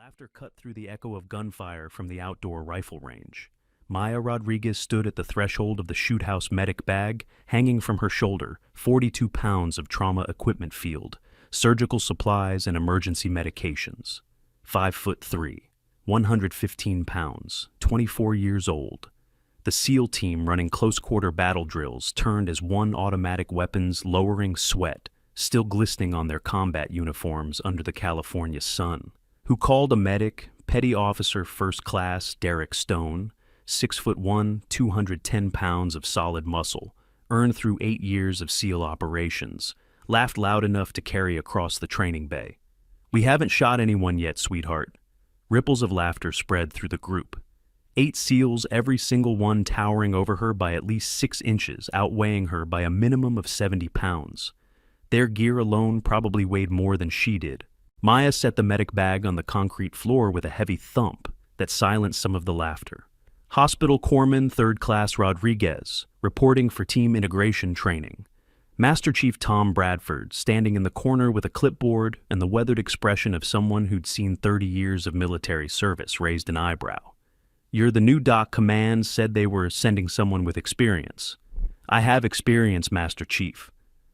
Laughter cut through the echo of gunfire from the outdoor rifle range. Maya Rodriguez stood at the threshold of the shoot house medic bag, hanging from her shoulder, 42 pounds of trauma equipment field, surgical supplies and emergency medications. 5'3", 115 pounds, 24 years old. The SEAL team running close-quarter battle drills turned as one automatic weapons lowering sweat, still glistening on their combat uniforms under the California sun. Who called a medic, Petty Officer First Class Derek Stone, 6'1", 210 pounds of solid muscle, earned through 8 years of SEAL operations, laughed loud enough to carry across the training bay. "We haven't shot anyone yet, sweetheart." Ripples of laughter spread through the group. 8 SEALs, every single one towering over her by at least 6 inches, outweighing her by a minimum of 70 pounds. Their gear alone probably weighed more than she did. Maya set the medic bag on the concrete floor with a heavy thump that silenced some of the laughter. Hospital Corpsman 3rd Class Rodriguez, reporting for team integration training. Master Chief Tom Bradford, standing in the corner with a clipboard and the weathered expression of someone who'd seen 30 years of military service, raised an eyebrow. "You're the new doc command said they were sending someone with experience." "I have experience, Master Chief."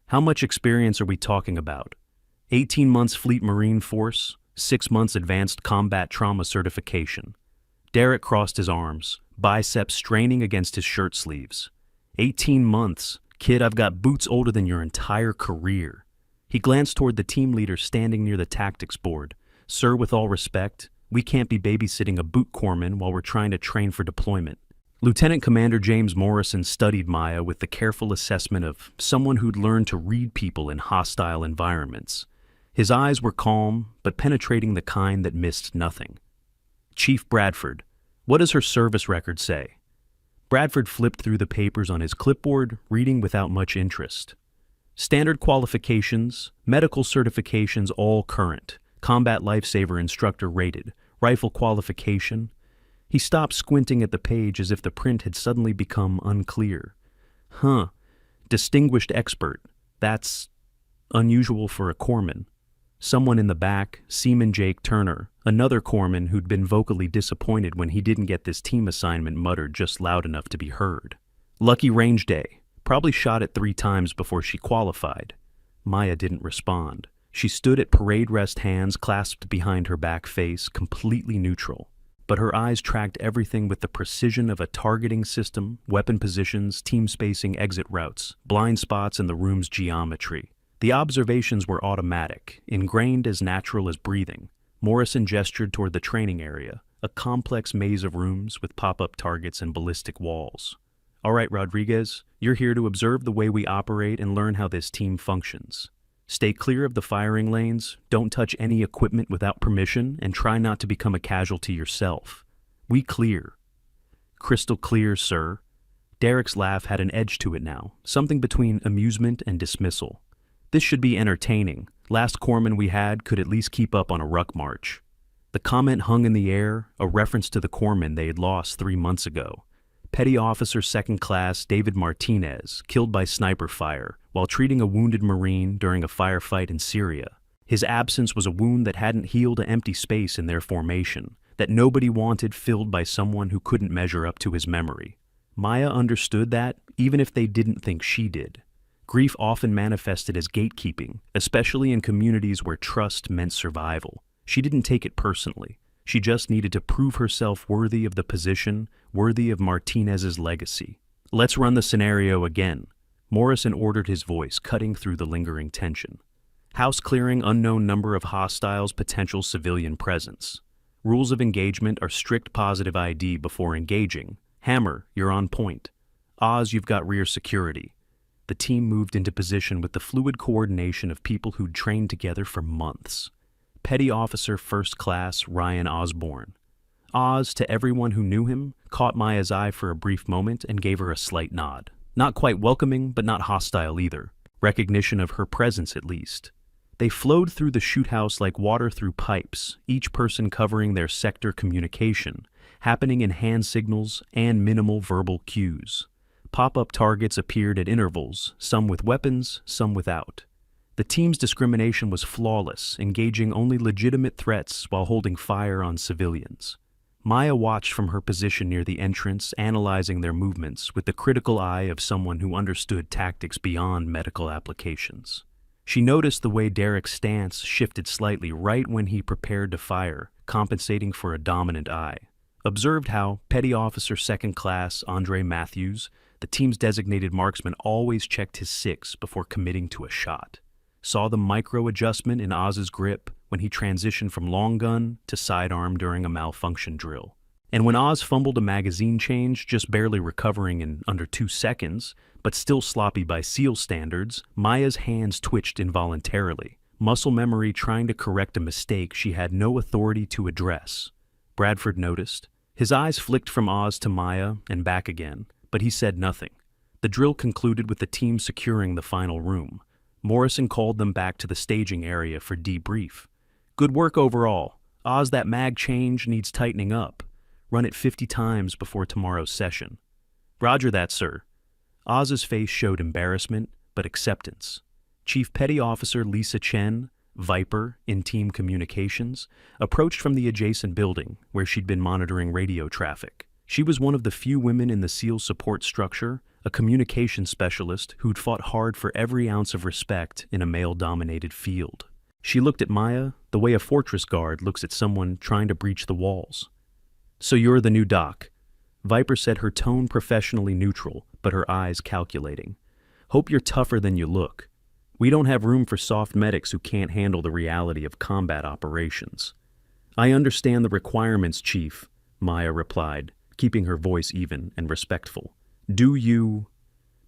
"How much experience are we talking about?" 18 months Fleet Marine Force, 6 months Advanced Combat Trauma Certification. Derek crossed his arms, biceps straining against his shirt sleeves. 18 months? Kid, I've got boots older than your entire career. He glanced toward the team leader standing near the tactics board. "Sir, with all respect, we can't be babysitting a boot corpsman while we're trying to train for deployment." Lieutenant Commander James Morrison studied Maya with the careful assessment of someone who'd learned to read people in hostile environments. His eyes were calm, but penetrating, the kind that missed nothing. "Chief Bradford, what does her service record say?" Bradford flipped through the papers on his clipboard, reading without much interest. "Standard qualifications, medical certifications all current, combat lifesaver instructor rated, rifle qualification." He stopped, squinting at the page as if the print had suddenly become unclear. "Huh, distinguished expert. That's unusual for a corpsman." Someone in the back, Seaman Jake Turner, another corpsman who'd been vocally disappointed when he didn't get this team assignment, muttered just loud enough to be heard. "Lucky range day. Probably shot it 3 times before she qualified." Maya didn't respond. She stood at parade rest, hands clasped behind her back face, completely neutral. But her eyes tracked everything with the precision of a targeting system: weapon positions, team spacing, exit routes, blind spots, and the room's geometry. The observations were automatic, ingrained, as natural as breathing. Morrison gestured toward the training area, a complex maze of rooms with pop-up targets and ballistic walls. "All right, Rodriguez, you're here to observe the way we operate and learn how this team functions. Stay clear of the firing lanes, don't touch any equipment without permission, and try not to become a casualty yourself. We clear." "Crystal clear, sir." Derek's laugh had an edge to it now, something between amusement and dismissal. "This should be entertaining. Last corpsman we had could at least keep up on a ruck march." The comment hung in the air, a reference to the corpsman they had lost 3 months ago. Petty Officer 2nd Class David Martinez, killed by sniper fire while treating a wounded Marine during a firefight in Syria. His absence was a wound that hadn't healed an empty space in their formation, that nobody wanted filled by someone who couldn't measure up to his memory. Maya understood that, even if they didn't think she did. Grief often manifested as gatekeeping, especially in communities where trust meant survival. She didn't take it personally. She just needed to prove herself worthy of the position, worthy of Martinez's legacy. "Let's run the scenario again." Morrison ordered, his voice cutting through the lingering tension. "House clearing, unknown number of hostiles, potential civilian presence. Rules of engagement are strict positive ID before engaging. Hammer, you're on point. Oz, you've got rear security." The team moved into position with the fluid coordination of people who'd trained together for months. Petty Officer 1st Class Ryan Osborne. Oz, to everyone who knew him, caught Maya's eye for a brief moment and gave her a slight nod. Not quite welcoming, but not hostile either. Recognition of her presence, at least. They flowed through the shoot house like water through pipes, each person covering their sector communication, happening in hand signals and minimal verbal cues. Pop-up targets appeared at intervals, some with weapons, some without. The team's discrimination was flawless, engaging only legitimate threats while holding fire on civilians. Maya watched from her position near the entrance, analyzing their movements with the critical eye of someone who understood tactics beyond medical applications. She noticed the way Derek's stance shifted slightly right when he prepared to fire, compensating for a dominant eye. Observed how Petty Officer Second Class Andre Matthews, the team's designated marksman, always checked his six before committing to a shot. Saw the micro-adjustment in Oz's grip when he transitioned from long gun to sidearm during a malfunction drill. And when Oz fumbled a magazine change, just barely recovering in under 2 seconds, but still sloppy by SEAL standards, Maya's hands twitched involuntarily, muscle memory trying to correct a mistake she had no authority to address. Bradford noticed. His eyes flicked from Oz to Maya and back again, but he said nothing. The drill concluded with the team securing the final room. Morrison called them back to the staging area for debrief. Good work overall. Oz, that mag change needs tightening up. Run it 50 times before tomorrow's session. Roger that, sir. Oz's face showed embarrassment, but acceptance. Chief Petty Officer Lisa Chen, Viper in Team Communications, approached from the adjacent building where she'd been monitoring radio traffic. She was one of the few women in the SEAL support structure, a communications specialist who'd fought hard for every ounce of respect in a male-dominated field. She looked at Maya the way a fortress guard looks at someone trying to breach the walls. So you're the new doc. Viper said, her tone professionally neutral, but her eyes calculating. Hope you're tougher than you look. We don't have room for soft medics who can't handle the reality of combat operations. I understand the requirements, Chief, Maya replied, keeping her voice even and respectful. Do you?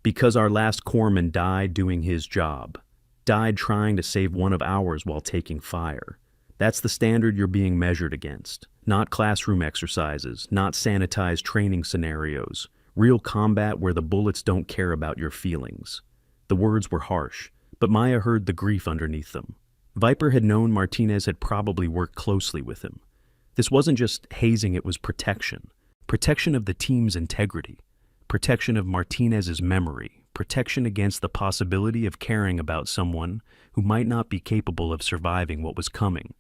Because our last corpsman died doing his job. Died trying to save one of ours while taking fire. That's the standard you're being measured against. Not classroom exercises, not sanitized training scenarios. Real combat where the bullets don't care about your feelings. The words were harsh, but Maya heard the grief underneath them. Viper had known Martinez had probably worked closely with him. This wasn't just hazing, it was protection. Protection of the team's integrity. Protection of Martinez's memory, protection against the possibility of caring about someone who might not be capable of surviving what was coming.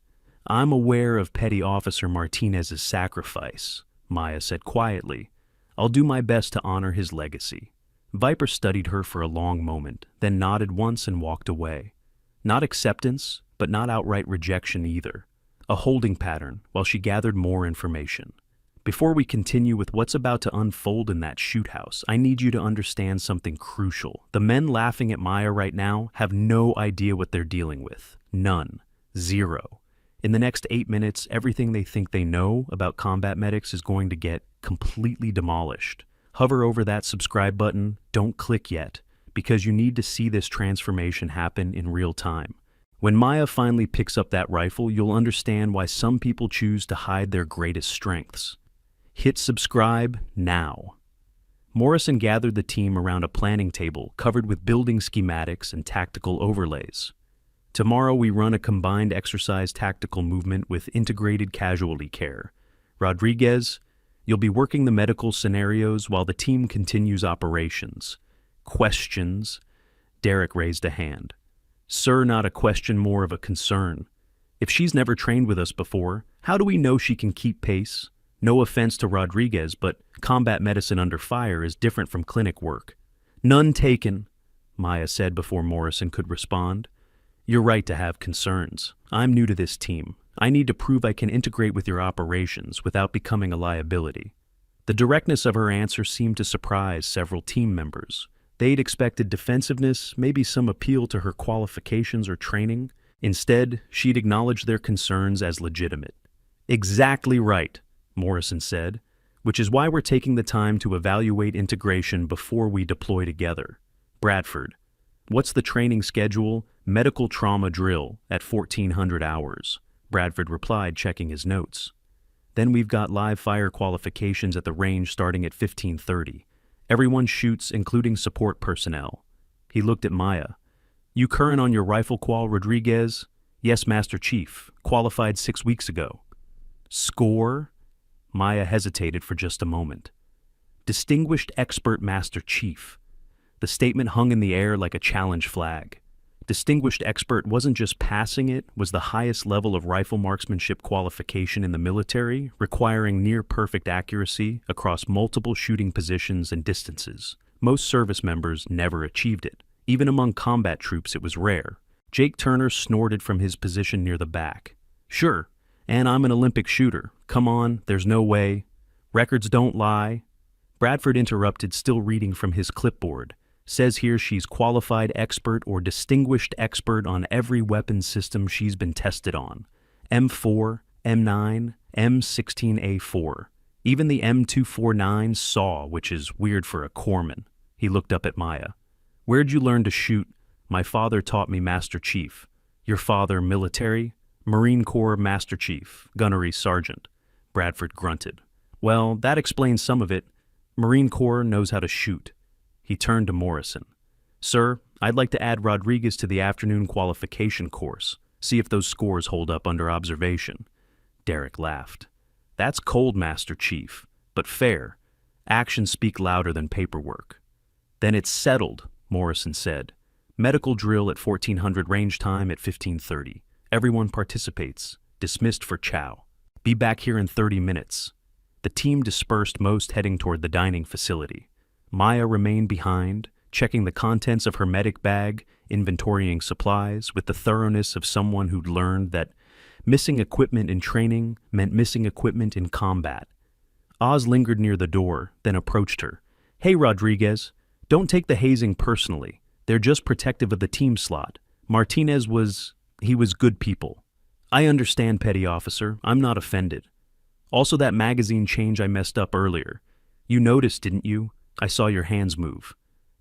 I'm aware of Petty Officer Martinez's sacrifice, Maya said quietly. I'll do my best to honor his legacy. Viper studied her for a long moment, then nodded once and walked away. Not acceptance, but not outright rejection either. A holding pattern while she gathered more information. Before we continue with what's about to unfold in that shoot house, I need you to understand something crucial. The men laughing at Maya right now have no idea what they're dealing with. None. Zero. In the next 8 minutes, everything they think they know about combat medics is going to get completely demolished. Hover over that subscribe button, don't click yet, because you need to see this transformation happen in real time. When Maya finally picks up that rifle, you'll understand why some people choose to hide their greatest strengths. Hit subscribe now. Morrison gathered the team around a planning table covered with building schematics and tactical overlays. Tomorrow we run a combined exercise tactical movement with integrated casualty care. Rodriguez, you'll be working the medical scenarios while the team continues operations. Questions? Derek raised a hand. Sir, not a question, more of a concern. If she's never trained with us before, how do we know she can keep pace? No offense to Rodriguez, but combat medicine under fire is different from clinic work. None taken, Maya said before Morrison could respond. You're right to have concerns. I'm new to this team. I need to prove I can integrate with your operations without becoming a liability. The directness of her answer seemed to surprise several team members. They'd expected defensiveness, maybe some appeal to her qualifications or training. Instead, she'd acknowledged their concerns as legitimate. Exactly right, Morrison said, which is why we're taking the time to evaluate integration before we deploy together. Bradford, what's the training schedule? Medical trauma drill at 1400 hours, Bradford replied, checking his notes. Then we've got live fire qualifications at the range starting at 1530. Everyone shoots, including support personnel. He looked at Maya. You current on your rifle qual, Rodriguez? Yes, Master Chief. Qualified 6 weeks ago. Score? Maya hesitated for just a moment. Distinguished Expert Master Chief. The statement hung in the air like a challenge flag. Distinguished Expert wasn't just passing it, was the highest level of rifle marksmanship qualification in the military, requiring near-perfect accuracy across multiple shooting positions and distances. Most service members never achieved it. Even among combat troops, it was rare. Jake Turner snorted from his position near the back. "Sure, and I'm an Olympic shooter. Come on, there's no way. Records don't lie." Bradford interrupted, still reading from his clipboard. "Says here she's qualified expert or distinguished expert on every weapon system she's been tested on. M4, M9, M16A4. Even the M249 SAW, which is weird for a corpsman." He looked up at Maya. "Where'd you learn to shoot?" "My father taught me, Master Chief." "Your father military?" "Marine Corps Master Chief, Gunnery Sergeant." Bradford grunted. "Well, that explains some of it. Marine Corps knows how to shoot." He turned to Morrison. "Sir, I'd like to add Rodriguez to the afternoon qualification course. See if those scores hold up under observation." Derek laughed. "That's cold, Master Chief, but fair. Actions speak louder than paperwork." "Then it's settled," Morrison said. "Medical drill at 1400 range time at 15:30. Everyone participates. Dismissed for chow. Be back here in 30 minutes. The team dispersed, most heading toward the dining facility. Maya remained behind, checking the contents of her medic bag, inventorying supplies, with the thoroughness of someone who'd learned that missing equipment in training meant missing equipment in combat. Oz lingered near the door, then approached her. "Hey, Rodriguez, don't take the hazing personally. They're just protective of the team slot. Martinez was good people." "I understand, Petty Officer. I'm not offended. Also, that magazine change I messed up earlier. You noticed, didn't you? I saw your hands move."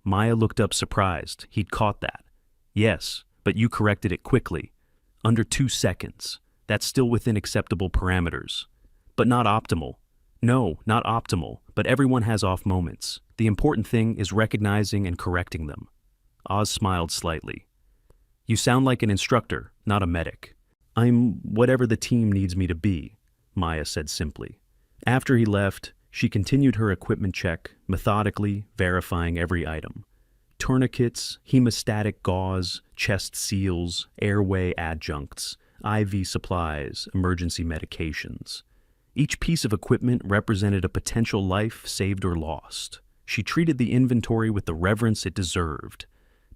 Maya looked up surprised. He'd caught that. "Yes, but you corrected it quickly. Under 2 seconds. That's still within acceptable parameters. But not optimal. No, not optimal, but everyone has off moments. The important thing is recognizing and correcting them." Oz smiled slightly. "You sound like an instructor, not a medic." "I'm whatever the team needs me to be," Maya said simply. After he left, she continued her equipment check, methodically verifying every item. Tourniquets, hemostatic gauze, chest seals, airway adjuncts, IV supplies, emergency medications. Each piece of equipment represented a potential life saved or lost. She treated the inventory with the reverence it deserved.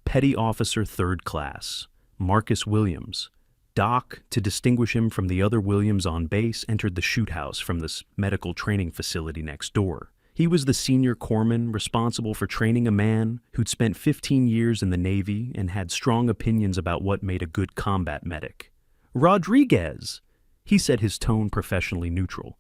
Petty Officer 3rd Class, Marcus Williams. Doc, to distinguish him from the other Williams on base, entered the shoot house from this medical training facility next door. He was the senior corpsman responsible for training a man who'd spent 15 years in the Navy and had strong opinions about what made a good combat medic. "Rodriguez," he said, his tone professionally neutral.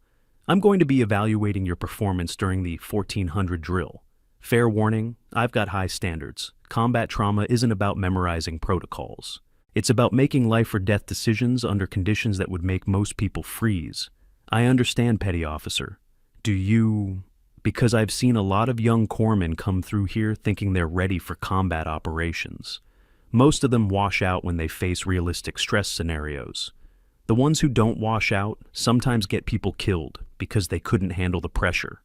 "I'm going to be evaluating your performance during the 1400 drill. Fair warning, I've got high standards. Combat trauma isn't about memorizing protocols. It's about making life or death decisions under conditions that would make most people freeze. I understand, Petty Officer. Do you... Because I've seen a lot of young corpsmen come through here thinking they're ready for combat operations. Most of them wash out when they face realistic stress scenarios. The ones who don't wash out sometimes get people killed because they couldn't handle the pressure."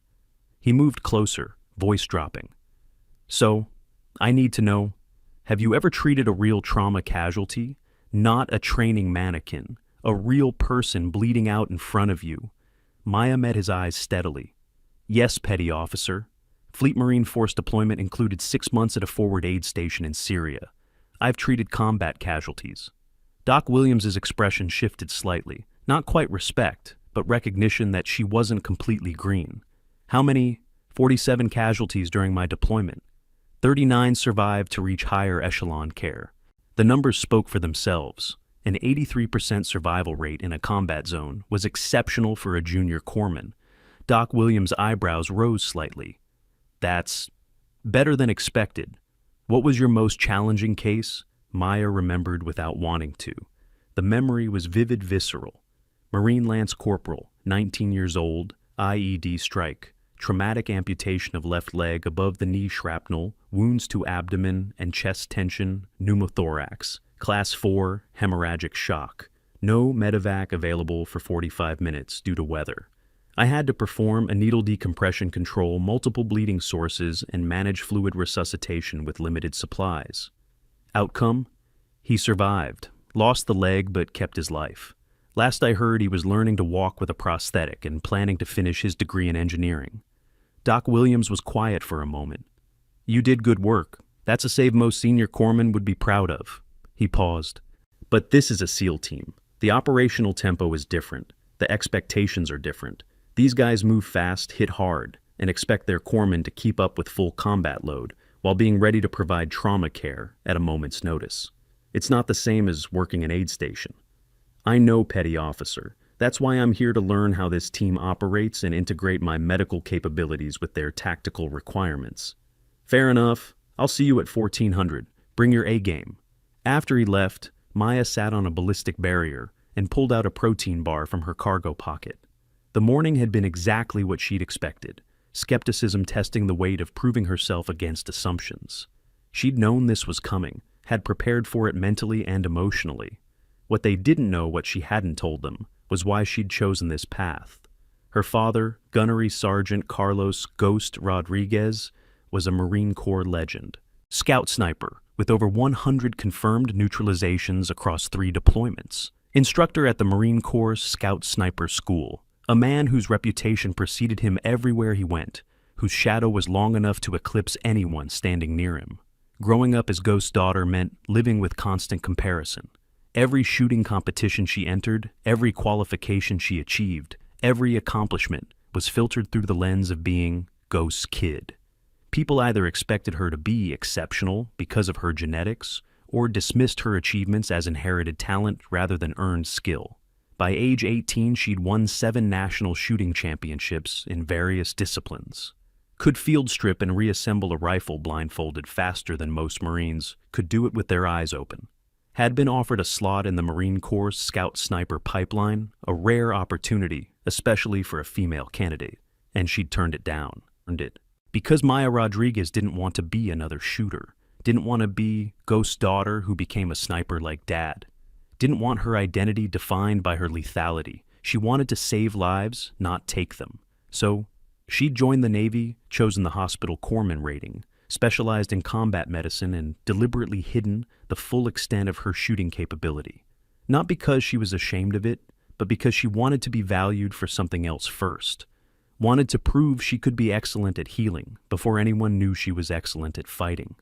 He moved closer, voice dropping. "So, I need to know, have you ever treated a real trauma casualty? Not a training mannequin, a real person bleeding out in front of you?" Maya met his eyes steadily. "Yes, Petty Officer. Fleet Marine Force deployment included 6 months at a forward aid station in Syria. I've treated combat casualties." Doc Williams's expression shifted slightly, not quite respect, but recognition that she wasn't completely green. "How many? 47 casualties during my deployment. 39 survived to reach higher echelon care." The numbers spoke for themselves. An 83% survival rate in a combat zone was exceptional for a junior corpsman. Doc Williams' eyebrows rose slightly. "That's better than expected. What was your most challenging case?" Maya remembered without wanting to. The memory was vivid, visceral. Marine Lance Corporal, 19 years old, IED strike. Traumatic amputation of left leg above the knee, shrapnel, wounds to abdomen and chest tension, pneumothorax, class 4, hemorrhagic shock. No medevac available for 45 minutes due to weather. I had to perform a needle decompression control, multiple bleeding sources, and manage fluid resuscitation with limited supplies. Outcome? He survived, lost the leg but kept his life. Last I heard, he was learning to walk with a prosthetic and planning to finish his degree in engineering. Doc Williams was quiet for a moment. "You did good work. That's a save most senior corpsmen would be proud of." He paused. "But this is a SEAL team. The operational tempo is different. The expectations are different. These guys move fast, hit hard, and expect their corpsmen to keep up with full combat load while being ready to provide trauma care at a moment's notice. It's not the same as working an aid station. I know, petty officer. That's why I'm here to learn how this team operates and integrate my medical capabilities with their tactical requirements." "Fair enough. I'll see you at 1400. Bring your A game." After he left, Maya sat on a ballistic barrier and pulled out a protein bar from her cargo pocket. The morning had been exactly what she'd expected, skepticism testing the weight of proving herself against assumptions. She'd known this was coming, had prepared for it mentally and emotionally. What they didn't know, what she hadn't told them, was why she'd chosen this path. Her father, Gunnery Sergeant Carlos "Ghost" Rodriguez, was a Marine Corps legend. Scout sniper, with over 100 confirmed neutralizations across 3 deployments. Instructor at the Marine Corps Scout Sniper School. A man whose reputation preceded him everywhere he went, whose shadow was long enough to eclipse anyone standing near him. Growing up as Ghost's daughter meant living with constant comparison. Every shooting competition she entered, every qualification she achieved, every accomplishment was filtered through the lens of being Ghost's kid. People either expected her to be exceptional because of her genetics, or dismissed her achievements as inherited talent rather than earned skill. By age 18, she'd won 7 national shooting championships in various disciplines. Could field strip and reassemble a rifle blindfolded faster than most Marines, could do it with their eyes open. Had been offered a slot in the Marine Corps Scout Sniper pipeline, a rare opportunity, especially for a female candidate, and she'd turned it down. Because Maya Rodriguez didn't want to be another shooter, didn't want to be Ghost's daughter who became a sniper like Dad, didn't want her identity defined by her lethality. She wanted to save lives, not take them. So, she'd joined the Navy, chosen the hospital corpsman rating, specialized in combat medicine, and deliberately hidden the full extent of her shooting capability. Not because she was ashamed of it, but because she wanted to be valued for something else first. Wanted to prove she could be excellent at healing before anyone knew she was excellent at fighting.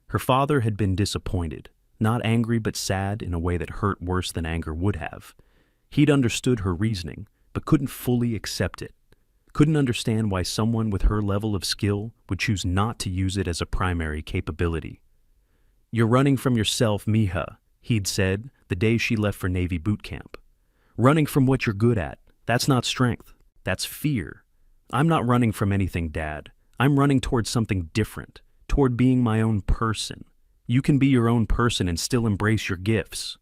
Her father had been disappointed, not angry but sad in a way that hurt worse than anger would have. He'd understood her reasoning, but couldn't fully accept it. Couldn't understand why someone with her level of skill would choose not to use it as a primary capability. "You're running from yourself, mija," he'd said the day she left for Navy boot camp. "Running from what you're good at. That's not strength. That's fear. I'm not running from anything, Dad. I'm running toward something different, toward being my own person. You can be your own person and still embrace your gifts.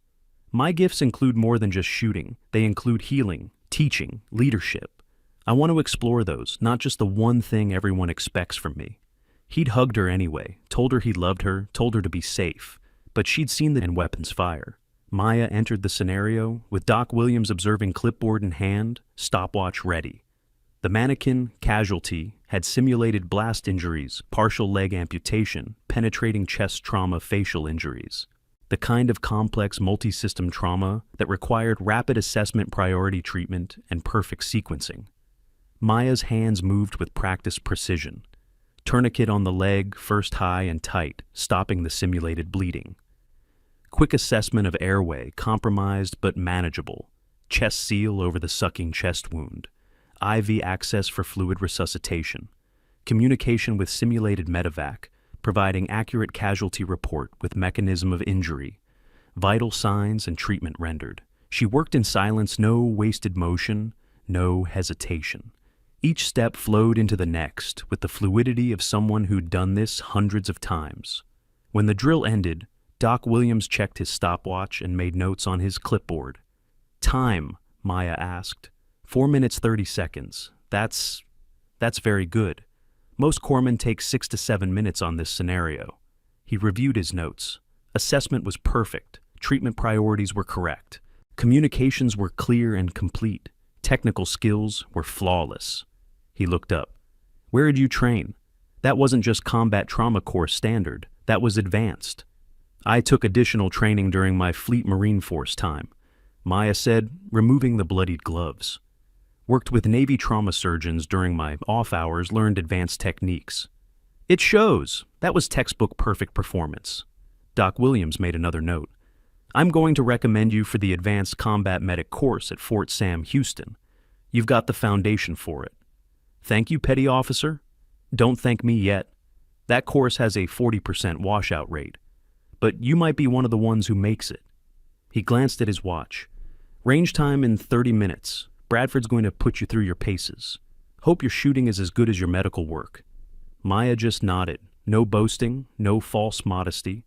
My gifts include more than just shooting. They include healing, teaching, leadership. I want to explore those, not just the one thing everyone expects from me." He'd hugged her anyway, told her he loved her, told her to be safe, but she'd seen the weapons fire. Maya entered the scenario with Doc Williams observing, clipboard in hand, stopwatch ready. The mannequin, Casualty, had simulated blast injuries, partial leg amputation, penetrating chest trauma, facial injuries. The kind of complex multi-system trauma that required rapid assessment, priority treatment, and perfect sequencing. Maya's hands moved with practiced precision. Tourniquet on the leg, first high and tight, stopping the simulated bleeding. Quick assessment of airway, compromised but manageable. Chest seal over the sucking chest wound. IV access for fluid resuscitation. Communication with simulated medevac, providing accurate casualty report with mechanism of injury. Vital signs and treatment rendered. She worked in silence, no wasted motion, no hesitation. Each step flowed into the next with the fluidity of someone who'd done this hundreds of times. When the drill ended, Doc Williams checked his stopwatch and made notes on his clipboard. "Time," Maya asked. 4 minutes 30 seconds. That's very good. Most corpsmen take 6 to 7 minutes on this scenario. He reviewed his notes. Assessment was perfect. Treatment priorities were correct. Communications were clear and complete. Technical skills were flawless. He looked up. "Where did you train?" "That wasn't just combat trauma course standard. That was advanced." I took additional training during my Fleet Marine Force time, Maya said, removing the bloodied gloves. Worked with Navy trauma surgeons during my off hours, learned advanced techniques. It shows. That was textbook perfect performance. Doc Williams made another note. I'm going to recommend you for the Advanced Combat Medic course at Fort Sam Houston. You've got the foundation for it. Thank you, Petty Officer. Don't thank me yet. That course has a 40% washout rate. But you might be one of the ones who makes it. He glanced at his watch. Range time in 30 minutes. Bradford's going to put you through your paces. Hope your shooting is as good as your medical work. Maya just nodded. No boasting, no false modesty.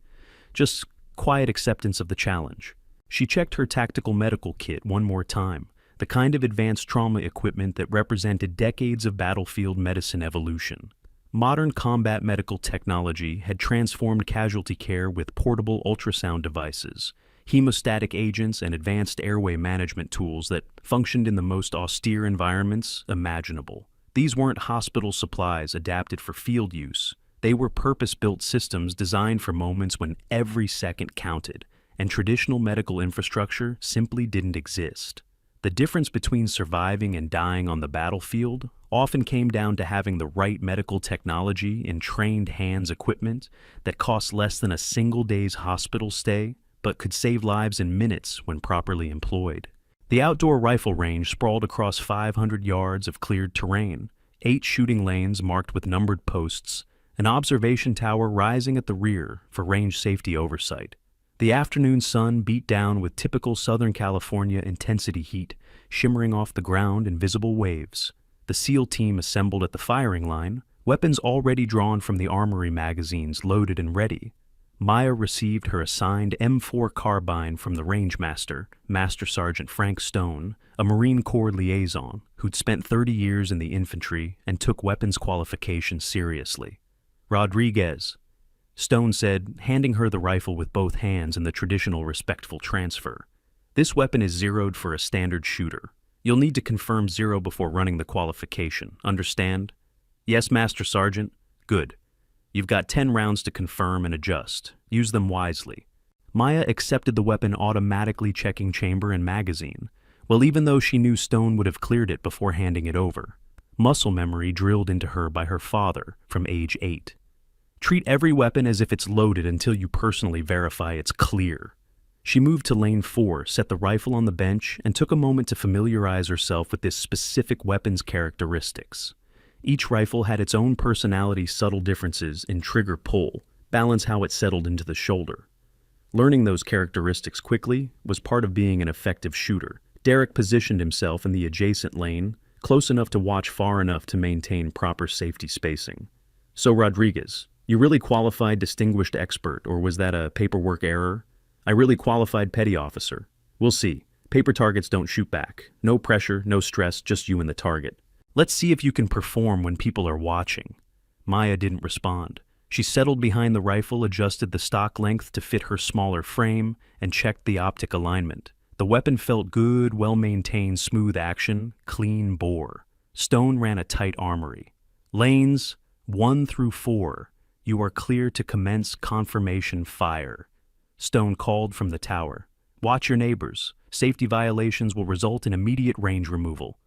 Just quiet acceptance of the challenge. She checked her tactical medical kit one more time, the kind of advanced trauma equipment that represented decades of battlefield medicine evolution. Modern combat medical technology had transformed casualty care with portable ultrasound devices, hemostatic agents, and advanced airway management tools that functioned in the most austere environments imaginable. These weren't hospital supplies adapted for field use. They were purpose-built systems designed for moments when every second counted, and traditional medical infrastructure simply didn't exist. The difference between surviving and dying on the battlefield often came down to having the right medical technology and trained hands equipment that cost less than a single day's hospital stay, but could save lives in minutes when properly employed. The outdoor rifle range sprawled across 500 yards of cleared terrain, 8 shooting lanes marked with numbered posts, an observation tower rising at the rear for range safety oversight. The afternoon sun beat down with typical Southern California intensity heat, shimmering off the ground in visible waves. The SEAL team assembled at the firing line, weapons already drawn from the armory magazines loaded and ready. Maya received her assigned M4 carbine from the Rangemaster, Master Sergeant Frank Stone, a Marine Corps liaison who'd spent 30 years in the infantry and took weapons qualification seriously. Rodriguez, Stone said, handing her the rifle with both hands in the traditional respectful transfer. This weapon is zeroed for a standard shooter. You'll need to confirm zero before running the qualification, understand? Yes, Master Sergeant? Good. You've got 10 rounds to confirm and adjust. Use them wisely. Maya accepted the weapon, automatically checking chamber and magazine. Well, even though she knew Stone would have cleared it before handing it over. Muscle memory drilled into her by her father from age 8. Treat every weapon as if it's loaded until you personally verify it's clear. She moved to lane 4, set the rifle on the bench, and took a moment to familiarize herself with this specific weapon's characteristics. Each rifle had its own personality, subtle differences in trigger pull, balance how it settled into the shoulder. Learning those characteristics quickly was part of being an effective shooter. Derek positioned himself in the adjacent lane, close enough to watch far enough to maintain proper safety spacing. So Rodriguez, you really qualified distinguished expert, or was that a paperwork error? I really qualified petty officer. We'll see. Paper targets don't shoot back. No pressure, no stress, just you and the target. Let's see if you can perform when people are watching. Maya didn't respond. She settled behind the rifle, adjusted the stock length to fit her smaller frame, and checked the optic alignment. The weapon felt good, well-maintained, smooth action, clean bore. Stone ran a tight armory. Lanes 1 through 4. You are clear to commence confirmation fire. Stone called from the tower. Watch your neighbors. Safety violations will result in immediate range removal.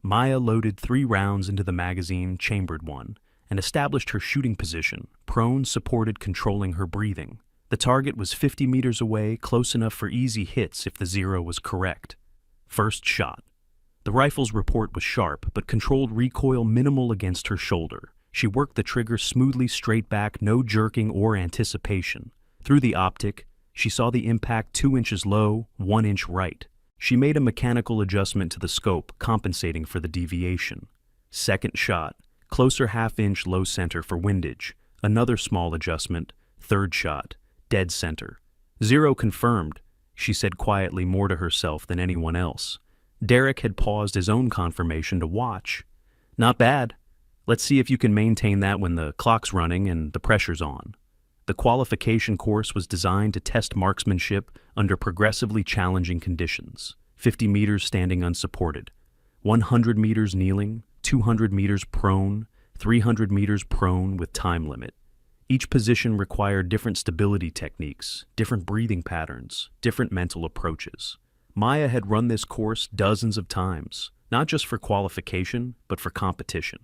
Maya loaded 3 rounds into the magazine, chambered one, and established her shooting position, prone, supported, controlling her breathing. The target was 50 meters away, close enough for easy hits if the zero was correct. First shot. The rifle's report was sharp, but controlled recoil minimal against her shoulder. She worked the trigger smoothly straight back, no jerking or anticipation. Through the optic, she saw the impact 2 inches low, 1 inch right. She made a mechanical adjustment to the scope, compensating for the deviation. Second shot, closer half-inch low center for windage. Another small adjustment. Third shot, dead center. Zero confirmed, she said quietly, more to herself than anyone else. Derek had paused his own confirmation to watch. Not bad. Let's see if you can maintain that when the clock's running and the pressure's on. The qualification course was designed to test marksmanship under progressively challenging conditions. 50 meters standing unsupported, 100 meters kneeling, 200 meters prone, 300 meters prone with time limit. Each position required different stability techniques, different breathing patterns, different mental approaches. Maya had run this course dozens of times, not just for qualification, but for competition.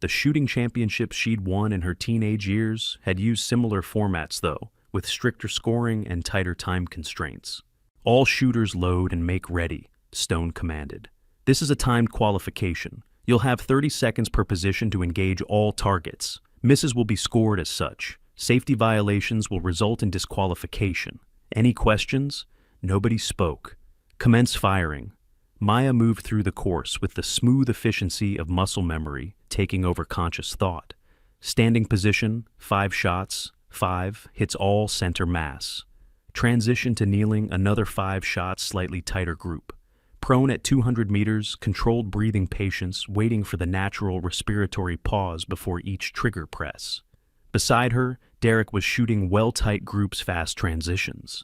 The shooting championships she'd won in her teenage years had used similar formats, though, with stricter scoring and tighter time constraints. "All shooters load and make ready," Stone commanded. "This is a timed qualification. You'll have 30 seconds per position to engage all targets. Misses will be scored as such. Safety violations will result in disqualification. Any questions?" Nobody spoke. "Commence firing." Maya moved through the course with the smooth efficiency of muscle memory taking over conscious thought. Standing position, 5 shots, 5, hits all center mass. Transition to kneeling, another 5 shots, slightly tighter group. Prone at 200 meters, controlled breathing patience, waiting for the natural respiratory pause before each trigger press. Beside her, Derek was shooting well-tight groups, fast transitions.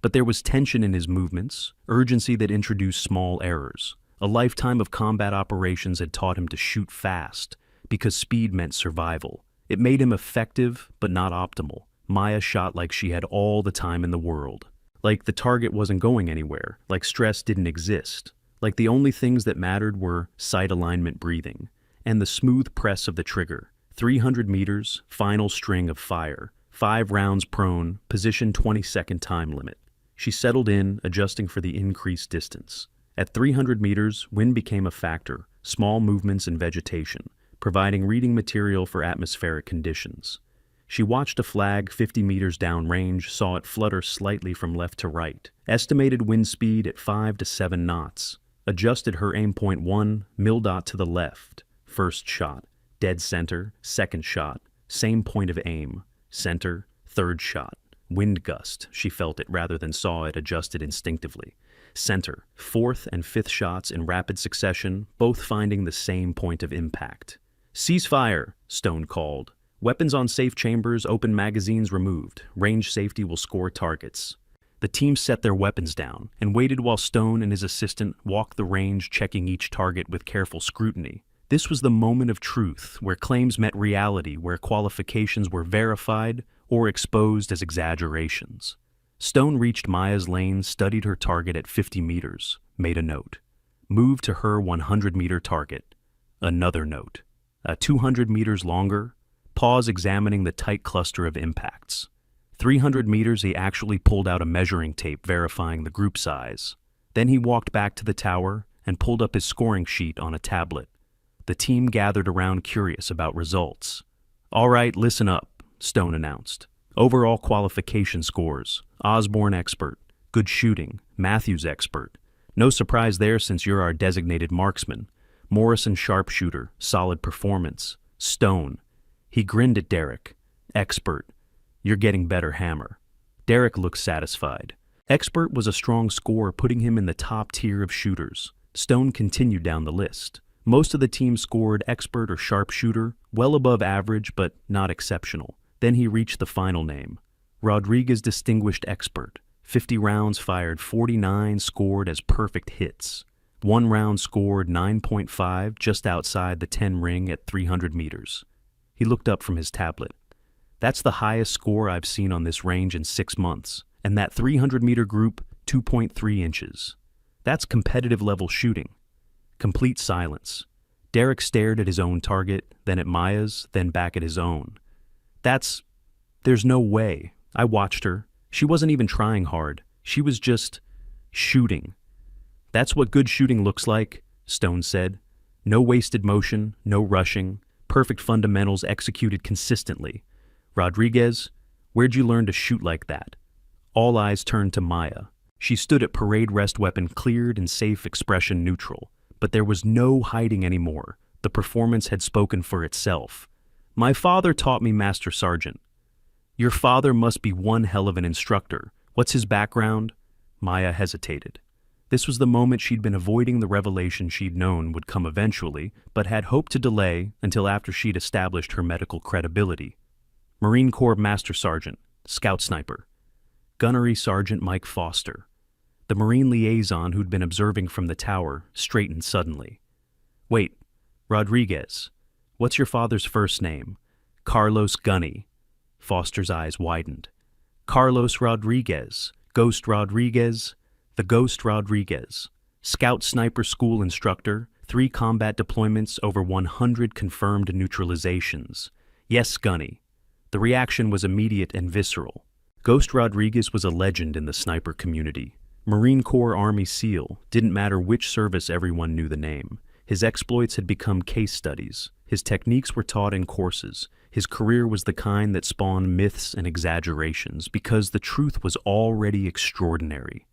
But there was tension in his movements, urgency that introduced small errors. A lifetime of combat operations had taught him to shoot fast, because speed meant survival. It made him effective, but not optimal. Maya shot like she had all the time in the world. Like the target wasn't going anywhere, like stress didn't exist. Like the only things that mattered were sight alignment, breathing, and the smooth press of the trigger. 300 meters, final string of fire. 5 rounds prone, position 20-second time limit. She settled in, adjusting for the increased distance. At 300 meters, wind became a factor, small movements in vegetation, providing reading material for atmospheric conditions. She watched a flag 50 meters downrange, saw it flutter slightly from left to right, estimated wind speed at 5 to 7 knots, adjusted her aim point 1, mil-dot to the left, first shot, dead center, second shot, same point of aim, center, third shot. Wind gust, she felt it rather than saw it, adjusted instinctively. Center, 4th and 5th shots in rapid succession, both finding the same point of impact. "Cease fire," Stone called. "Weapons on safe chambers, open magazines removed. Range safety will score targets." The team set their weapons down and waited while Stone and his assistant walked the range, checking each target with careful scrutiny. This was the moment of truth, where claims met reality, where qualifications were verified or exposed as exaggerations. Stone reached Maya's lane, studied her target at 50 meters, made a note. Moved to her 100-meter target. Another note. 200 meters longer. Pause, examining the tight cluster of impacts. 300 meters, he actually pulled out a measuring tape verifying the group size. Then he walked back to the tower and pulled up his scoring sheet on a tablet. The team gathered around, curious about results. "All right, listen up," Stone announced. "Overall qualification scores. Osborne expert. Good shooting. Matthews expert. No surprise there since you're our designated marksman. Morrison sharpshooter. Solid performance. Stone." He grinned at Derek. "Expert. You're getting better, hammer." Derek looked satisfied. Expert was a strong score, putting him in the top tier of shooters. Stone continued down the list. Most of the team scored expert or sharpshooter, well above average but not exceptional. Then he reached the final name. Rodriguez distinguished expert. 50 rounds fired, 49 scored as perfect hits. 1 round scored 9.5 just outside the 10 ring at 300 meters. He looked up from his tablet. "That's the highest score I've seen on this range in 6 months. And that 300-meter group, 2.3 inches. That's competitive level shooting." Complete silence. Derek stared at his own target, then at Maya's, then back at his own. There's no way." I watched her. She wasn't even trying hard. She was just shooting. "That's what good shooting looks like," Stone said. "No wasted motion, no rushing, perfect fundamentals executed consistently. Rodriguez, where'd you learn to shoot like that?" All eyes turned to Maya. She stood at parade rest, weapon cleared and safe, expression neutral. But there was no hiding anymore. The performance had spoken for itself. "My father taught me, Master Sergeant." "Your father must be one hell of an instructor. What's his background?" Maya hesitated. This was the moment she'd been avoiding, the revelation she'd known would come eventually, but had hoped to delay until after she'd established her medical credibility. "Marine Corps Master Sergeant, Scout Sniper." Gunnery Sergeant Mike Foster. The Marine liaison who'd been observing from the tower straightened suddenly. "Wait, Rodriguez, what's your father's first name?" "Carlos Gunny." Foster's eyes widened. Carlos Rodriguez, Ghost Rodriguez, the Ghost Rodriguez. Scout sniper school instructor, 3 combat deployments, over 100 confirmed neutralizations. Yes, Gunny. The reaction was immediate and visceral. Ghost Rodriguez was a legend in the sniper community. Marine Corps Army SEAL, didn't matter which service, everyone knew the name. His exploits had become case studies. His techniques were taught in courses. His career was the kind that spawned myths and exaggerations because the truth was already extraordinary.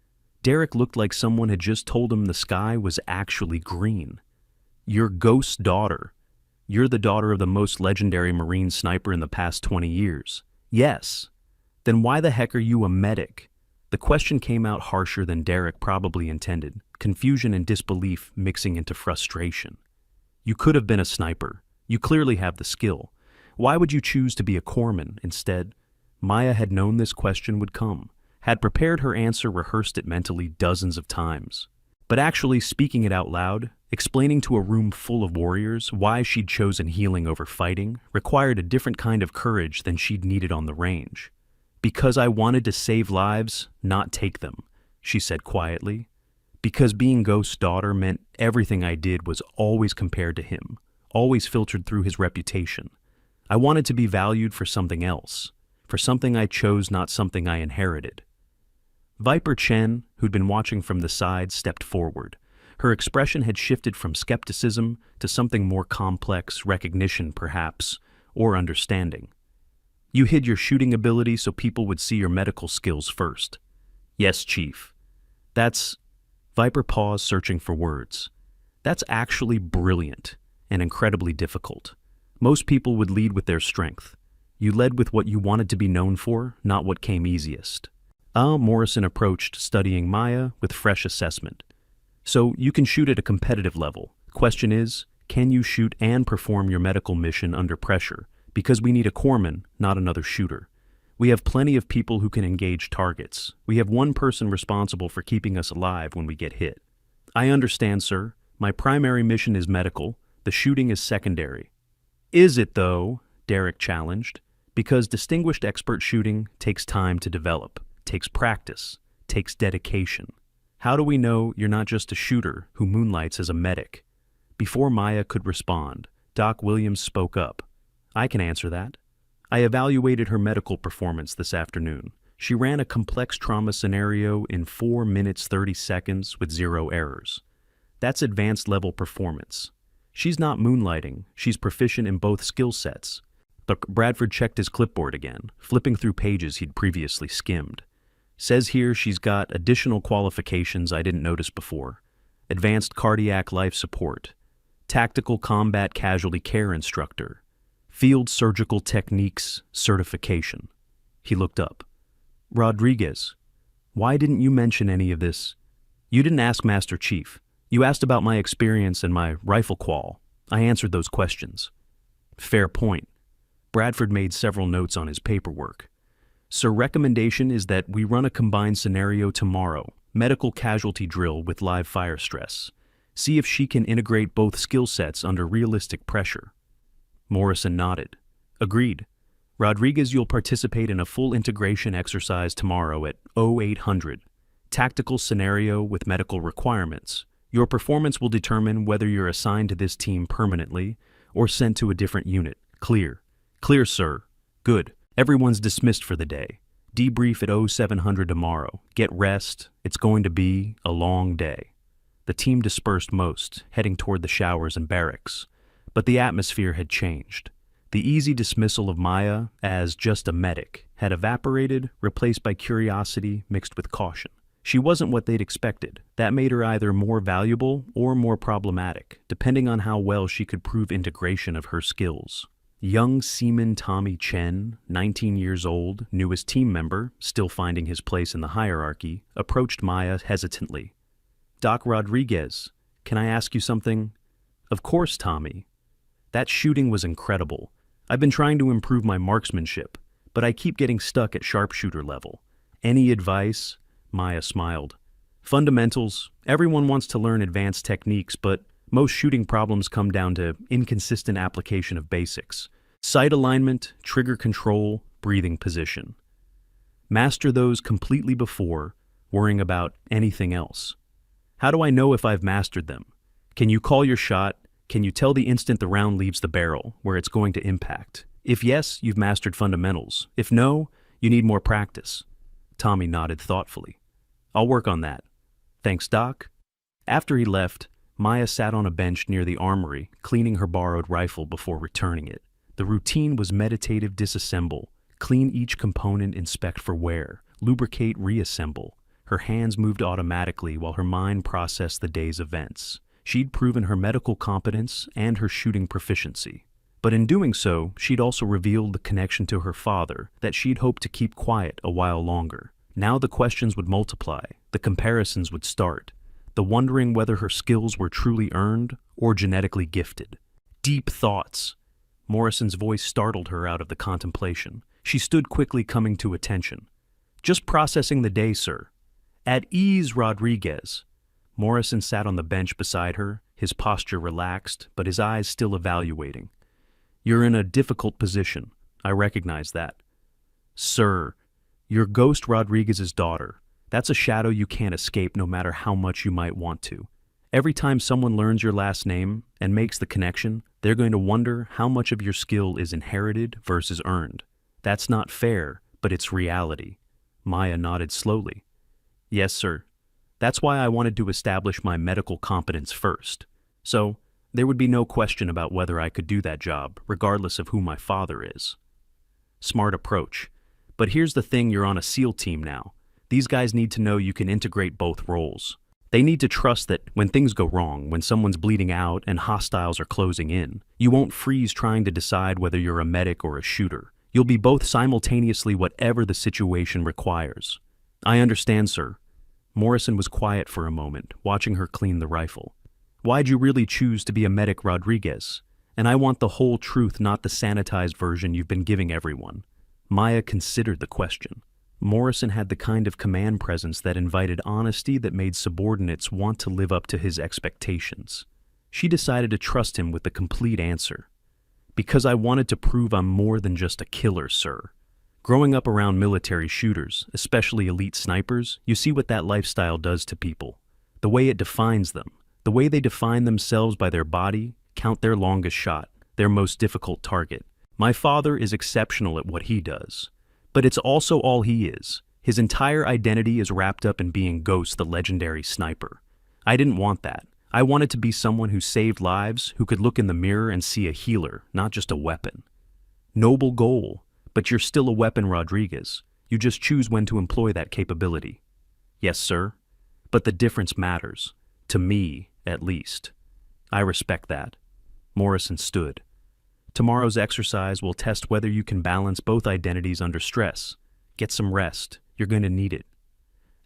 Derek looked like someone had just told him the sky was actually green. You're Ghost's daughter. You're the daughter of the most legendary Marine sniper in the past 20 years. Yes. Then why the heck are you a medic? The question came out harsher than Derek probably intended, confusion and disbelief mixing into frustration. You could have been a sniper. You clearly have the skill. Why would you choose to be a corpsman instead? Maya had known this question would come, had prepared her answer, rehearsed it mentally dozens of times. But actually speaking it out loud, explaining to a room full of warriors why she'd chosen healing over fighting, required a different kind of courage than she'd needed on the range. Because I wanted to save lives, not take them, she said quietly. Because being Ghost's daughter meant everything I did was always compared to him, always filtered through his reputation. I wanted to be valued for something else, for something I chose, not something I inherited. Viper Chen, who'd been watching from the side, stepped forward. Her expression had shifted from skepticism to something more complex, recognition perhaps, or understanding. You hid your shooting ability so people would see your medical skills first. Yes, Chief. That's... Viper paused, searching for words. That's actually brilliant and incredibly difficult. Most people would lead with their strength. You led with what you wanted to be known for, not what came easiest. Morrison approached, studying Maya with fresh assessment. So you can shoot at a competitive level. Question is, can you shoot and perform your medical mission under pressure? Because we need a corpsman, not another shooter. We have plenty of people who can engage targets. We have one person responsible for keeping us alive when we get hit. I understand, sir. My primary mission is medical. The shooting is secondary. Is it, though? Derek challenged. Because distinguished expert shooting takes time to develop, takes practice, takes dedication. How do we know you're not just a shooter who moonlights as a medic? Before Maya could respond, Doc Williams spoke up. I can answer that. I evaluated her medical performance this afternoon. She ran a complex trauma scenario in 4 minutes 30 seconds with 0 errors. That's advanced level performance. She's not moonlighting, she's proficient in both skill sets. But Bradford checked his clipboard again, flipping through pages he'd previously skimmed. Says here she's got additional qualifications I didn't notice before. Advanced cardiac life support, tactical combat casualty care instructor, field surgical techniques certification. He looked up. Rodriguez, why didn't you mention any of this? You didn't ask Master Chief. You asked about my experience and my rifle qual. I answered those questions. Fair point. Bradford made several notes on his paperwork. So recommendation is that we run a combined scenario tomorrow, medical casualty drill with live fire stress. See if she can integrate both skill sets under realistic pressure. Morrison nodded. Agreed. Rodriguez, you'll participate in a full integration exercise tomorrow at 0800. Tactical scenario with medical requirements. Your performance will determine whether you're assigned to this team permanently or sent to a different unit. Clear. Clear, sir. Good. Everyone's dismissed for the day. Debrief at 0700 tomorrow. Get rest. It's going to be a long day. The team dispersed most, heading toward the showers and barracks. But the atmosphere had changed. The easy dismissal of Maya as just a medic had evaporated, replaced by curiosity mixed with caution. She wasn't what they'd expected. That made her either more valuable or more problematic, depending on how well she could prove integration of her skills. Young Seaman Tommy Chen, 19 years old, newest team member, still finding his place in the hierarchy, approached Maya hesitantly. Doc Rodriguez, can I ask you something? Of course, Tommy. That shooting was incredible. I've been trying to improve my marksmanship, but I keep getting stuck at sharpshooter level. Any advice? Maya smiled. Fundamentals. Everyone wants to learn advanced techniques, but most shooting problems come down to inconsistent application of basics. Sight alignment, trigger control, breathing position. Master those completely before worrying about anything else. How do I know if I've mastered them? Can you call your shot? Can you tell the instant the round leaves the barrel where it's going to impact? If yes, you've mastered fundamentals. If no, you need more practice. Tommy nodded thoughtfully. I'll work on that. Thanks, Doc. After he left, Maya sat on a bench near the armory, cleaning her borrowed rifle before returning it. The routine was meditative disassemble, clean each component, inspect for wear, lubricate, reassemble. Her hands moved automatically while her mind processed the day's events. She'd proven her medical competence and her shooting proficiency. But in doing so, she'd also revealed the connection to her father that she'd hoped to keep quiet a while longer. Now the questions would multiply, the comparisons would start, the wondering whether her skills were truly earned or genetically gifted. Deep thoughts. Morrison's voice startled her out of the contemplation. She stood quickly, coming to attention. Just processing the day, sir. At ease, Rodriguez. Morrison sat on the bench beside her, his posture relaxed, but his eyes still evaluating. You're in a difficult position. I recognize that. Sir, you're Ghost Rodriguez's daughter. That's a shadow you can't escape no matter how much you might want to. Every time someone learns your last name and makes the connection, they're going to wonder how much of your skill is inherited versus earned. That's not fair, but it's reality. Maya nodded slowly. Yes, sir. That's why I wanted to establish my medical competence first. So, there would be no question about whether I could do that job, regardless of who my father is. Smart approach. But here's the thing, you're on a SEAL team now. These guys need to know you can integrate both roles. They need to trust that when things go wrong, when someone's bleeding out and hostiles are closing in, you won't freeze trying to decide whether you're a medic or a shooter. You'll be both simultaneously, whatever the situation requires. I understand, sir. Morrison was quiet for a moment, watching her clean the rifle. Why'd you really choose to be a medic, Rodriguez? And I want the whole truth, not the sanitized version you've been giving everyone. Maya considered the question. Morrison had the kind of command presence that invited honesty that made subordinates want to live up to his expectations. She decided to trust him with the complete answer. Because I wanted to prove I'm more than just a killer, sir. Growing up around military shooters, especially elite snipers, you see what that lifestyle does to people. The way it defines them. The way they define themselves by their body, count their longest shot, their most difficult target. My father is exceptional at what he does. But it's also all he is. His entire identity is wrapped up in being Ghost, the legendary sniper. I didn't want that. I wanted to be someone who saved lives, who could look in the mirror and see a healer, not just a weapon. Noble goal. But you're still a weapon, Rodriguez. You just choose when to employ that capability. Yes, sir. But the difference matters. To me, at least. I respect that. Morrison stood. Tomorrow's exercise will test whether you can balance both identities under stress. Get some rest. You're going to need it.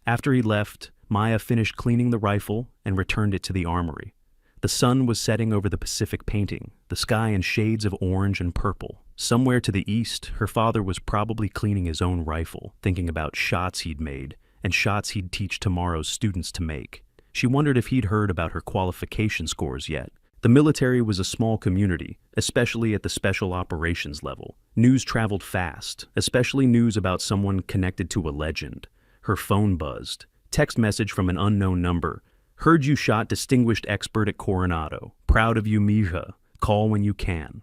After he left, Maya finished cleaning the rifle and returned it to the armory. The sun was setting over the Pacific painting, the sky in shades of orange and purple. Somewhere to the east, her father was probably cleaning his own rifle, thinking about shots he'd made and shots he'd teach tomorrow's students to make. She wondered if he'd heard about her qualification scores yet. The military was a small community, especially at the special operations level. News traveled fast, especially news about someone connected to a legend. Her phone buzzed. Text message from an unknown number. Heard you shot distinguished expert at Coronado. Proud of you, Mija. Call when you can.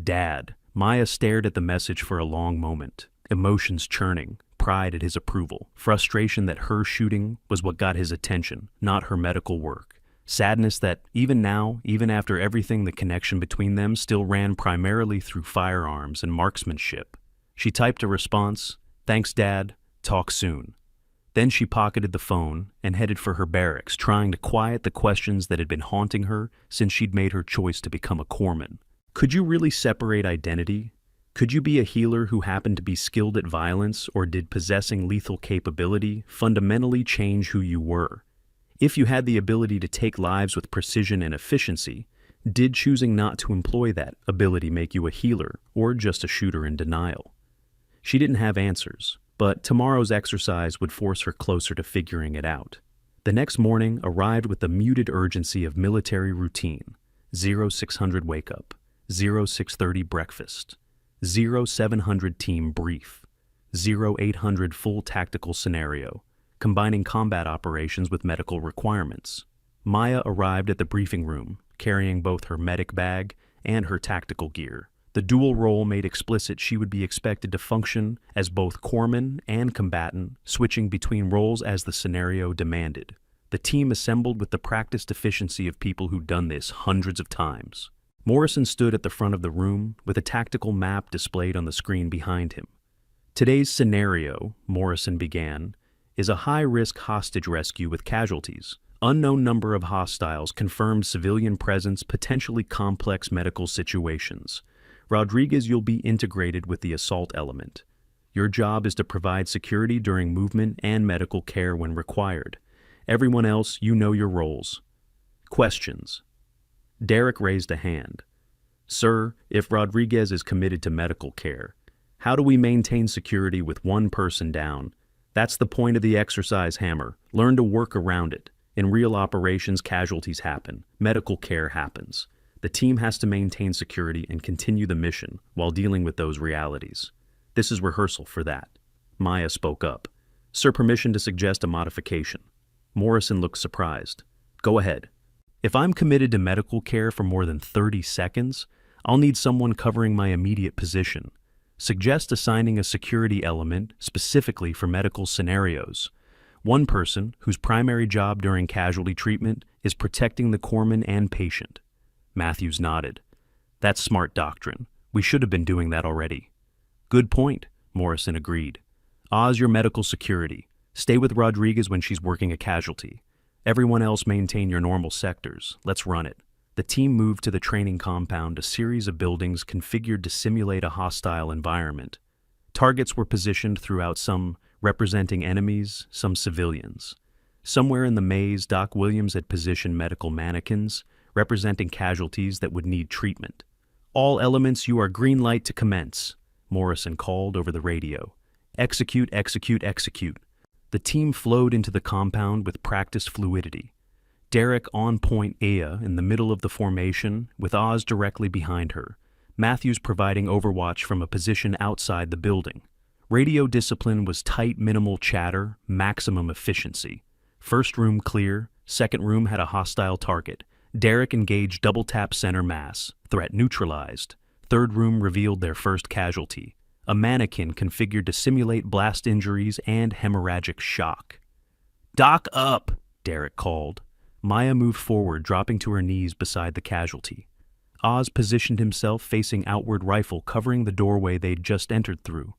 Dad. Maya stared at the message for a long moment, emotions churning, pride at his approval, frustration that her shooting was what got his attention, not her medical work, sadness that even now, even after everything, the connection between them still ran primarily through firearms and marksmanship. She typed a response, "Thanks, Dad. Talk soon." Then she pocketed the phone and headed for her barracks, trying to quiet the questions that had been haunting her since she'd made her choice to become a corpsman. Could you really separate identity? Could you be a healer who happened to be skilled at violence, or did possessing lethal capability fundamentally change who you were? If you had the ability to take lives with precision and efficiency, did choosing not to employ that ability make you a healer or just a shooter in denial? She didn't have answers, but tomorrow's exercise would force her closer to figuring it out. The next morning arrived with the muted urgency of military routine. 0600 wake up, 0630 breakfast, 0700 team brief. 0800 full tactical scenario, combining combat operations with medical requirements. Maya arrived at the briefing room, carrying both her medic bag and her tactical gear. The dual role made explicit she would be expected to function as both corpsman and combatant, switching between roles as the scenario demanded. The team assembled with the practiced efficiency of people who'd done this hundreds of times. Morrison stood at the front of the room with a tactical map displayed on the screen behind him. Today's scenario, Morrison began, is a high-risk hostage rescue with casualties. Unknown number of hostiles, confirmed civilian presence, potentially complex medical situations. Rodriguez, you'll be integrated with the assault element. Your job is to provide security during movement and medical care when required. Everyone else, you know your roles. Questions. Derek raised a hand. Sir, if Rodriguez is committed to medical care, how do we maintain security with one person down? That's the point of the exercise, Hammer. Learn to work around it. In real operations, casualties happen. Medical care happens. The team has to maintain security and continue the mission while dealing with those realities. This is rehearsal for that. Maya spoke up. Sir, permission to suggest a modification. Morrison looked surprised. Go ahead. If I'm committed to medical care for more than 30 seconds, I'll need someone covering my immediate position. Suggest assigning a security element specifically for medical scenarios. One person whose primary job during casualty treatment is protecting the corpsman and patient. Matthews nodded. That's smart doctrine. We should have been doing that already. Good point, Morrison agreed. Oz, your medical security. Stay with Rodriguez when she's working a casualty. Everyone else maintain your normal sectors. Let's run it. The team moved to the training compound, a series of buildings configured to simulate a hostile environment. Targets were positioned throughout, some representing enemies, some civilians. Somewhere in the maze, Doc Williams had positioned medical mannequins, representing casualties that would need treatment. All elements, you are green light to commence, Morrison called over the radio. Execute, execute, execute. The team flowed into the compound with practiced fluidity. Derek on point Aya in the middle of the formation, with Oz directly behind her. Matthews providing overwatch from a position outside the building. Radio discipline was tight, minimal chatter, maximum efficiency. First room clear, second room had a hostile target. Derek engaged double-tap center mass, threat neutralized. Third room revealed their first casualty, a mannequin configured to simulate blast injuries and hemorrhagic shock. Doc up, Derek called. Maya moved forward, dropping to her knees beside the casualty. Oz positioned himself facing outward, rifle covering the doorway they'd just entered through.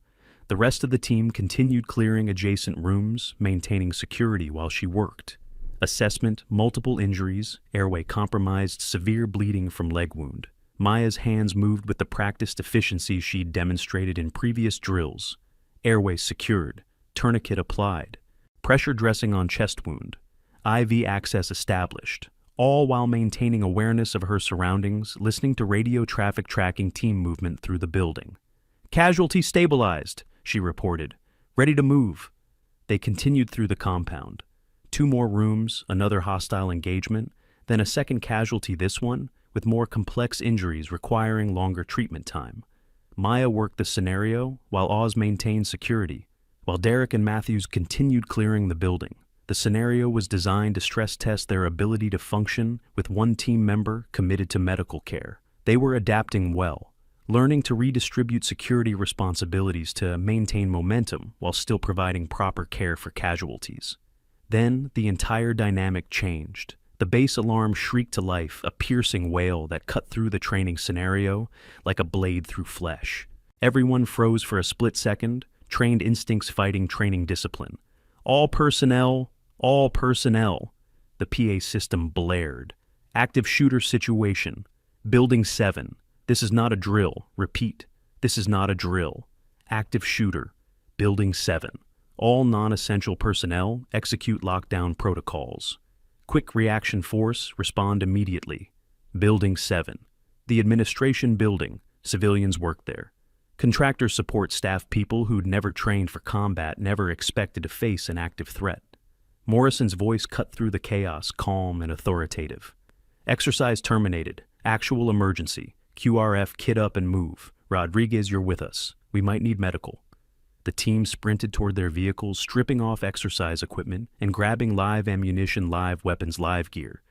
The rest of the team continued clearing adjacent rooms, maintaining security while she worked. Assessment, multiple injuries, airway compromised, severe bleeding from leg wound. Maya's hands moved with the practiced efficiency she'd demonstrated in previous drills. Airway secured, tourniquet applied, pressure dressing on chest wound, IV access established, all while maintaining awareness of her surroundings, listening to radio traffic tracking team movement through the building. Casualty stabilized, she reported. Ready to move. They continued through the compound. 2 more rooms, another hostile engagement, then a second casualty, this one with more complex injuries requiring longer treatment time. Maya worked the scenario while Oz maintained security, while Derek and Matthews continued clearing the building. The scenario was designed to stress test their ability to function with one team member committed to medical care. They were adapting well, learning to redistribute security responsibilities to maintain momentum while still providing proper care for casualties. Then the entire dynamic changed. The base alarm shrieked to life, a piercing wail that cut through the training scenario like a blade through flesh. Everyone froze for a split second, trained instincts fighting training discipline. All personnel, all personnel. The PA system blared. Active shooter situation. Building 7. This is not a drill. Repeat. This is not a drill. Active shooter. Building 7. All non-essential personnel execute lockdown protocols. Quick reaction force, respond immediately. Building 7. The administration building. Civilians work there. Contractors support staff people who'd never trained for combat, never expected to face an active threat. Morrison's voice cut through the chaos, calm and authoritative. Exercise terminated. Actual emergency. QRF, kit up and move. Rodriguez, you're with us. We might need medical. The team sprinted toward their vehicles, stripping off exercise equipment and grabbing live ammunition, live weapons, live gear.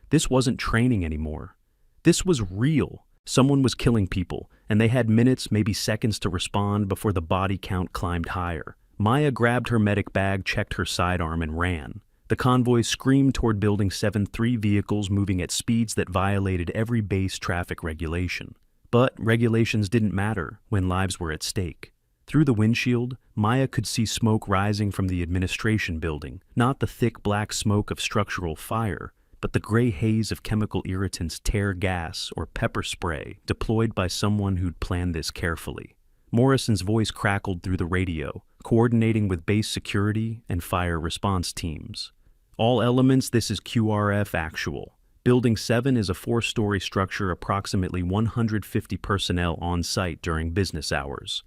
This wasn't training anymore. This was real. Someone was killing people, and they had minutes, maybe seconds to respond before the body count climbed higher. Maya grabbed her medic bag, checked her sidearm, and ran. The convoy screamed toward Building 7, 3 vehicles moving at speeds that violated every base traffic regulation. But regulations didn't matter when lives were at stake. Through the windshield, Maya could see smoke rising from the administration building, not the thick black smoke of structural fire, but the gray haze of chemical irritants, tear gas, or pepper spray deployed by someone who'd planned this carefully. Morrison's voice crackled through the radio, coordinating with base security and fire response teams. All elements, this is QRF actual. Building 7 is a 4-story structure, approximately 150 personnel on site during business hours.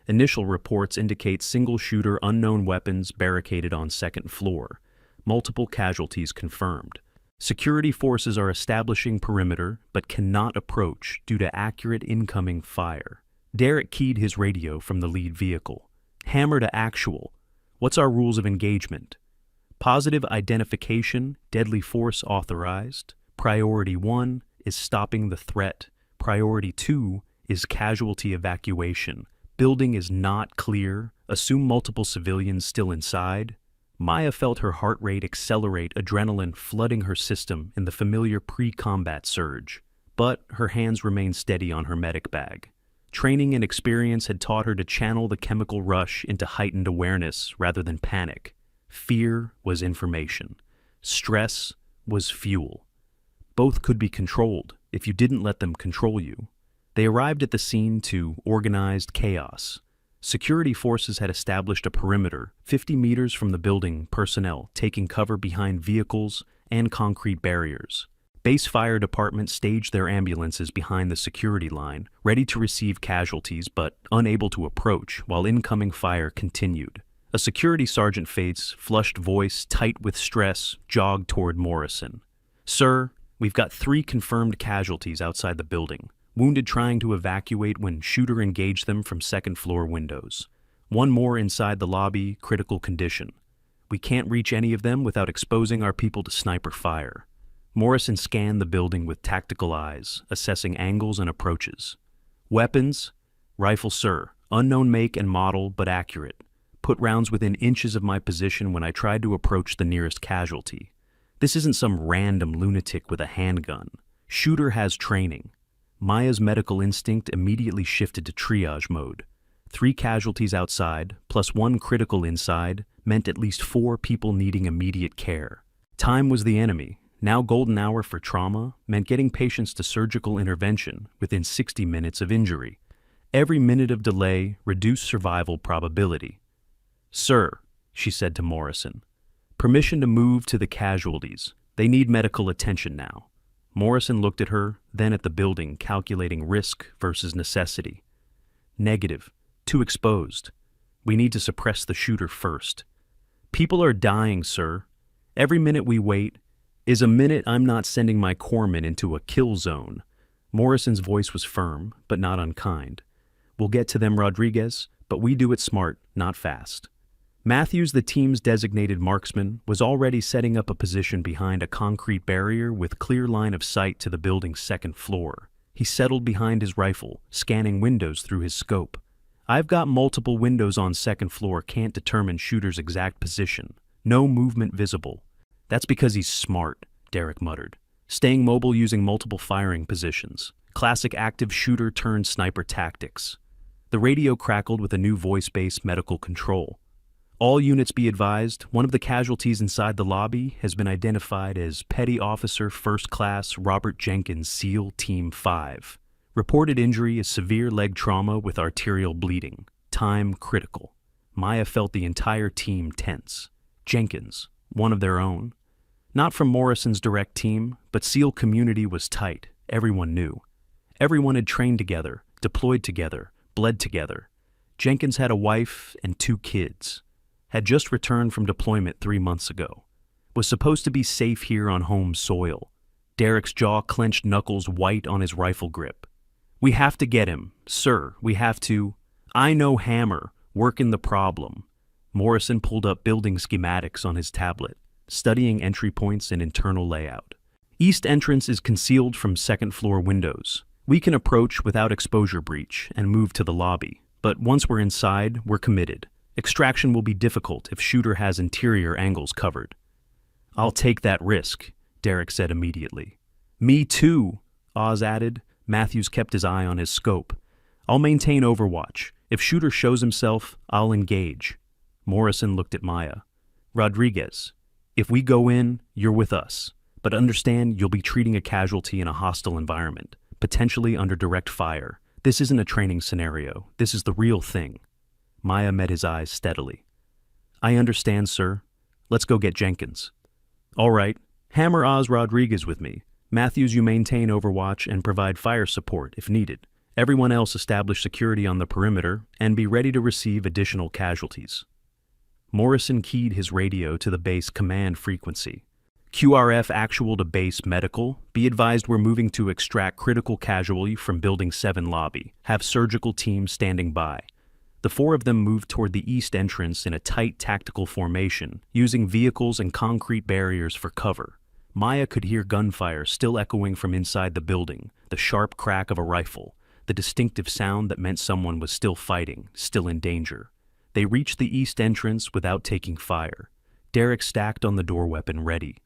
Initial reports indicate single-shooter unknown weapons barricaded on second floor. Multiple casualties confirmed. Security forces are establishing perimeter but cannot approach due to accurate incoming fire. Derek keyed his radio from the lead vehicle. Hammer to actual. What's our rules of engagement? Positive identification, deadly force authorized. Priority 1 is stopping the threat. Priority 2 is casualty evacuation. Building is not clear. Assume multiple civilians still inside. Maya felt her heart rate accelerate, adrenaline flooding her system in the familiar pre-combat surge. But her hands remained steady on her medic bag. Training and experience had taught her to channel the chemical rush into heightened awareness rather than panic. Fear was information. Stress was fuel. Both could be controlled if you didn't let them control you. They arrived at the scene to organized chaos. Security forces had established a perimeter 50 meters from the building, personnel taking cover behind vehicles and concrete barriers. Base fire department staged their ambulances behind the security line, ready to receive casualties but unable to approach while incoming fire continued. A security sergeant face, flushed voice, tight with stress, jogged toward Morrison. "Sir, we've got 3 confirmed casualties outside the building. Wounded trying to evacuate when shooter engaged them from second-floor windows. 1 more inside the lobby, critical condition. We can't reach any of them without exposing our people to sniper fire." Morrison scanned the building with tactical eyes, assessing angles and approaches. "Weapons? Rifle, sir. Unknown make and model, but accurate. Put rounds within inches of my position when I tried to approach the nearest casualty. This isn't some random lunatic with a handgun. Shooter has training." Maya's medical instinct immediately shifted to triage mode. 3 casualties outside, plus 1 critical inside, meant at least 4 people needing immediate care. Time was the enemy. Now golden hour for trauma meant getting patients to surgical intervention within 60 minutes of injury. Every minute of delay reduced survival probability. "Sir," she said to Morrison, "permission to move to the casualties. They need medical attention now." Morrison looked at her, then at the building, calculating risk versus necessity. "Negative. Too exposed. We need to suppress the shooter first." "People are dying, sir. Every minute we wait is a minute I'm not sending my corpsmen into a kill zone." Morrison's voice was firm, but not unkind. "We'll get to them, Rodriguez, but we do it smart, not fast." Matthews, the team's designated marksman, was already setting up a position behind a concrete barrier with clear line of sight to the building's second floor. He settled behind his rifle, scanning windows through his scope. "I've got multiple windows on second floor, can't determine shooter's exact position. No movement visible." "That's because he's smart," Derek muttered. "Staying mobile using multiple firing positions. Classic active shooter turned sniper tactics." The radio crackled with a new voice-based medical control. "All units be advised, one of the casualties inside the lobby has been identified as Petty Officer First Class Robert Jenkins, SEAL Team 5. Reported injury is severe leg trauma with arterial bleeding. Time critical." Maya felt the entire team tense. Jenkins, one of their own. Not from Morrison's direct team, but SEAL community was tight. Everyone knew. Everyone had trained together, deployed together, bled together. Jenkins had a wife and 2 kids. Had just returned from deployment 3 months ago. Was supposed to be safe here on home soil. Derek's jaw clenched, knuckles white on his rifle grip. We have to get him, sir. We have to. I know Hammer. Working the problem. Morrison pulled up building schematics on his tablet, studying entry points and internal layout. East entrance is concealed from second-floor windows. We can approach without exposure breach and move to the lobby, but once we're inside, we're committed. Extraction will be difficult if Shooter has interior angles covered. I'll take that risk, Derek said immediately. Me too, Oz added. Matthews kept his eye on his scope. I'll maintain overwatch. If Shooter shows himself, I'll engage. Morrison looked at Maya. Rodriguez, if we go in, you're with us. But understand you'll be treating a casualty in a hostile environment, potentially under direct fire. This isn't a training scenario. This is the real thing. Maya met his eyes steadily. I understand, sir. Let's go get Jenkins. All right. Hammer Oz Rodriguez with me. Matthews, you maintain overwatch and provide fire support if needed. Everyone else establish security on the perimeter and be ready to receive additional casualties. Morrison keyed his radio to the base command frequency. QRF actual to base medical. Be advised we're moving to extract critical casualty from Building 7 lobby. Have surgical teams standing by. The four of them moved toward the east entrance in a tight tactical formation, using vehicles and concrete barriers for cover. Maya could hear gunfire still echoing from inside the building, the sharp crack of a rifle, the distinctive sound that meant someone was still fighting, still in danger. They reached the east entrance without taking fire. Derek stacked on the door weapon ready.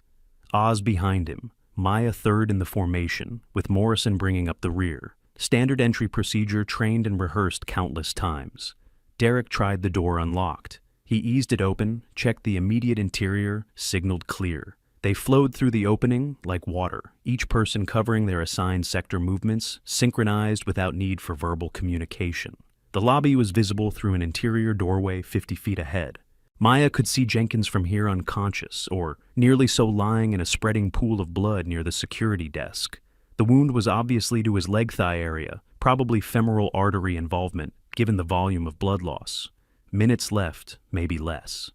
Oz behind him, Maya third in the formation, with Morrison bringing up the rear. Standard entry procedure trained and rehearsed countless times. Derek tried the door unlocked. He eased it open, checked the immediate interior, signaled clear. They flowed through the opening like water, each person covering their assigned sector movements, synchronized without need for verbal communication. The lobby was visible through an interior doorway 50 feet ahead. Maya could see Jenkins from here unconscious, or nearly so lying in a spreading pool of blood near the security desk. The wound was obviously to his leg-thigh area, probably femoral artery involvement, given the volume of blood loss. Minutes left, maybe less.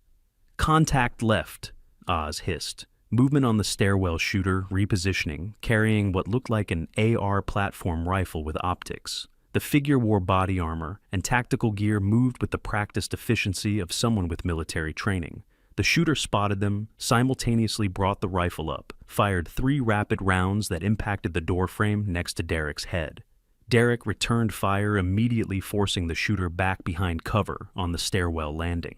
Contact left, Oz hissed. Movement on the stairwell. Shooter, repositioning, carrying what looked like an AR platform rifle with optics. The figure wore body armor, and tactical gear moved with the practiced efficiency of someone with military training. The shooter spotted them, simultaneously brought the rifle up, fired 3 rapid rounds that impacted the doorframe next to Derek's head. Derek returned fire, immediately forcing the shooter back behind cover on the stairwell landing.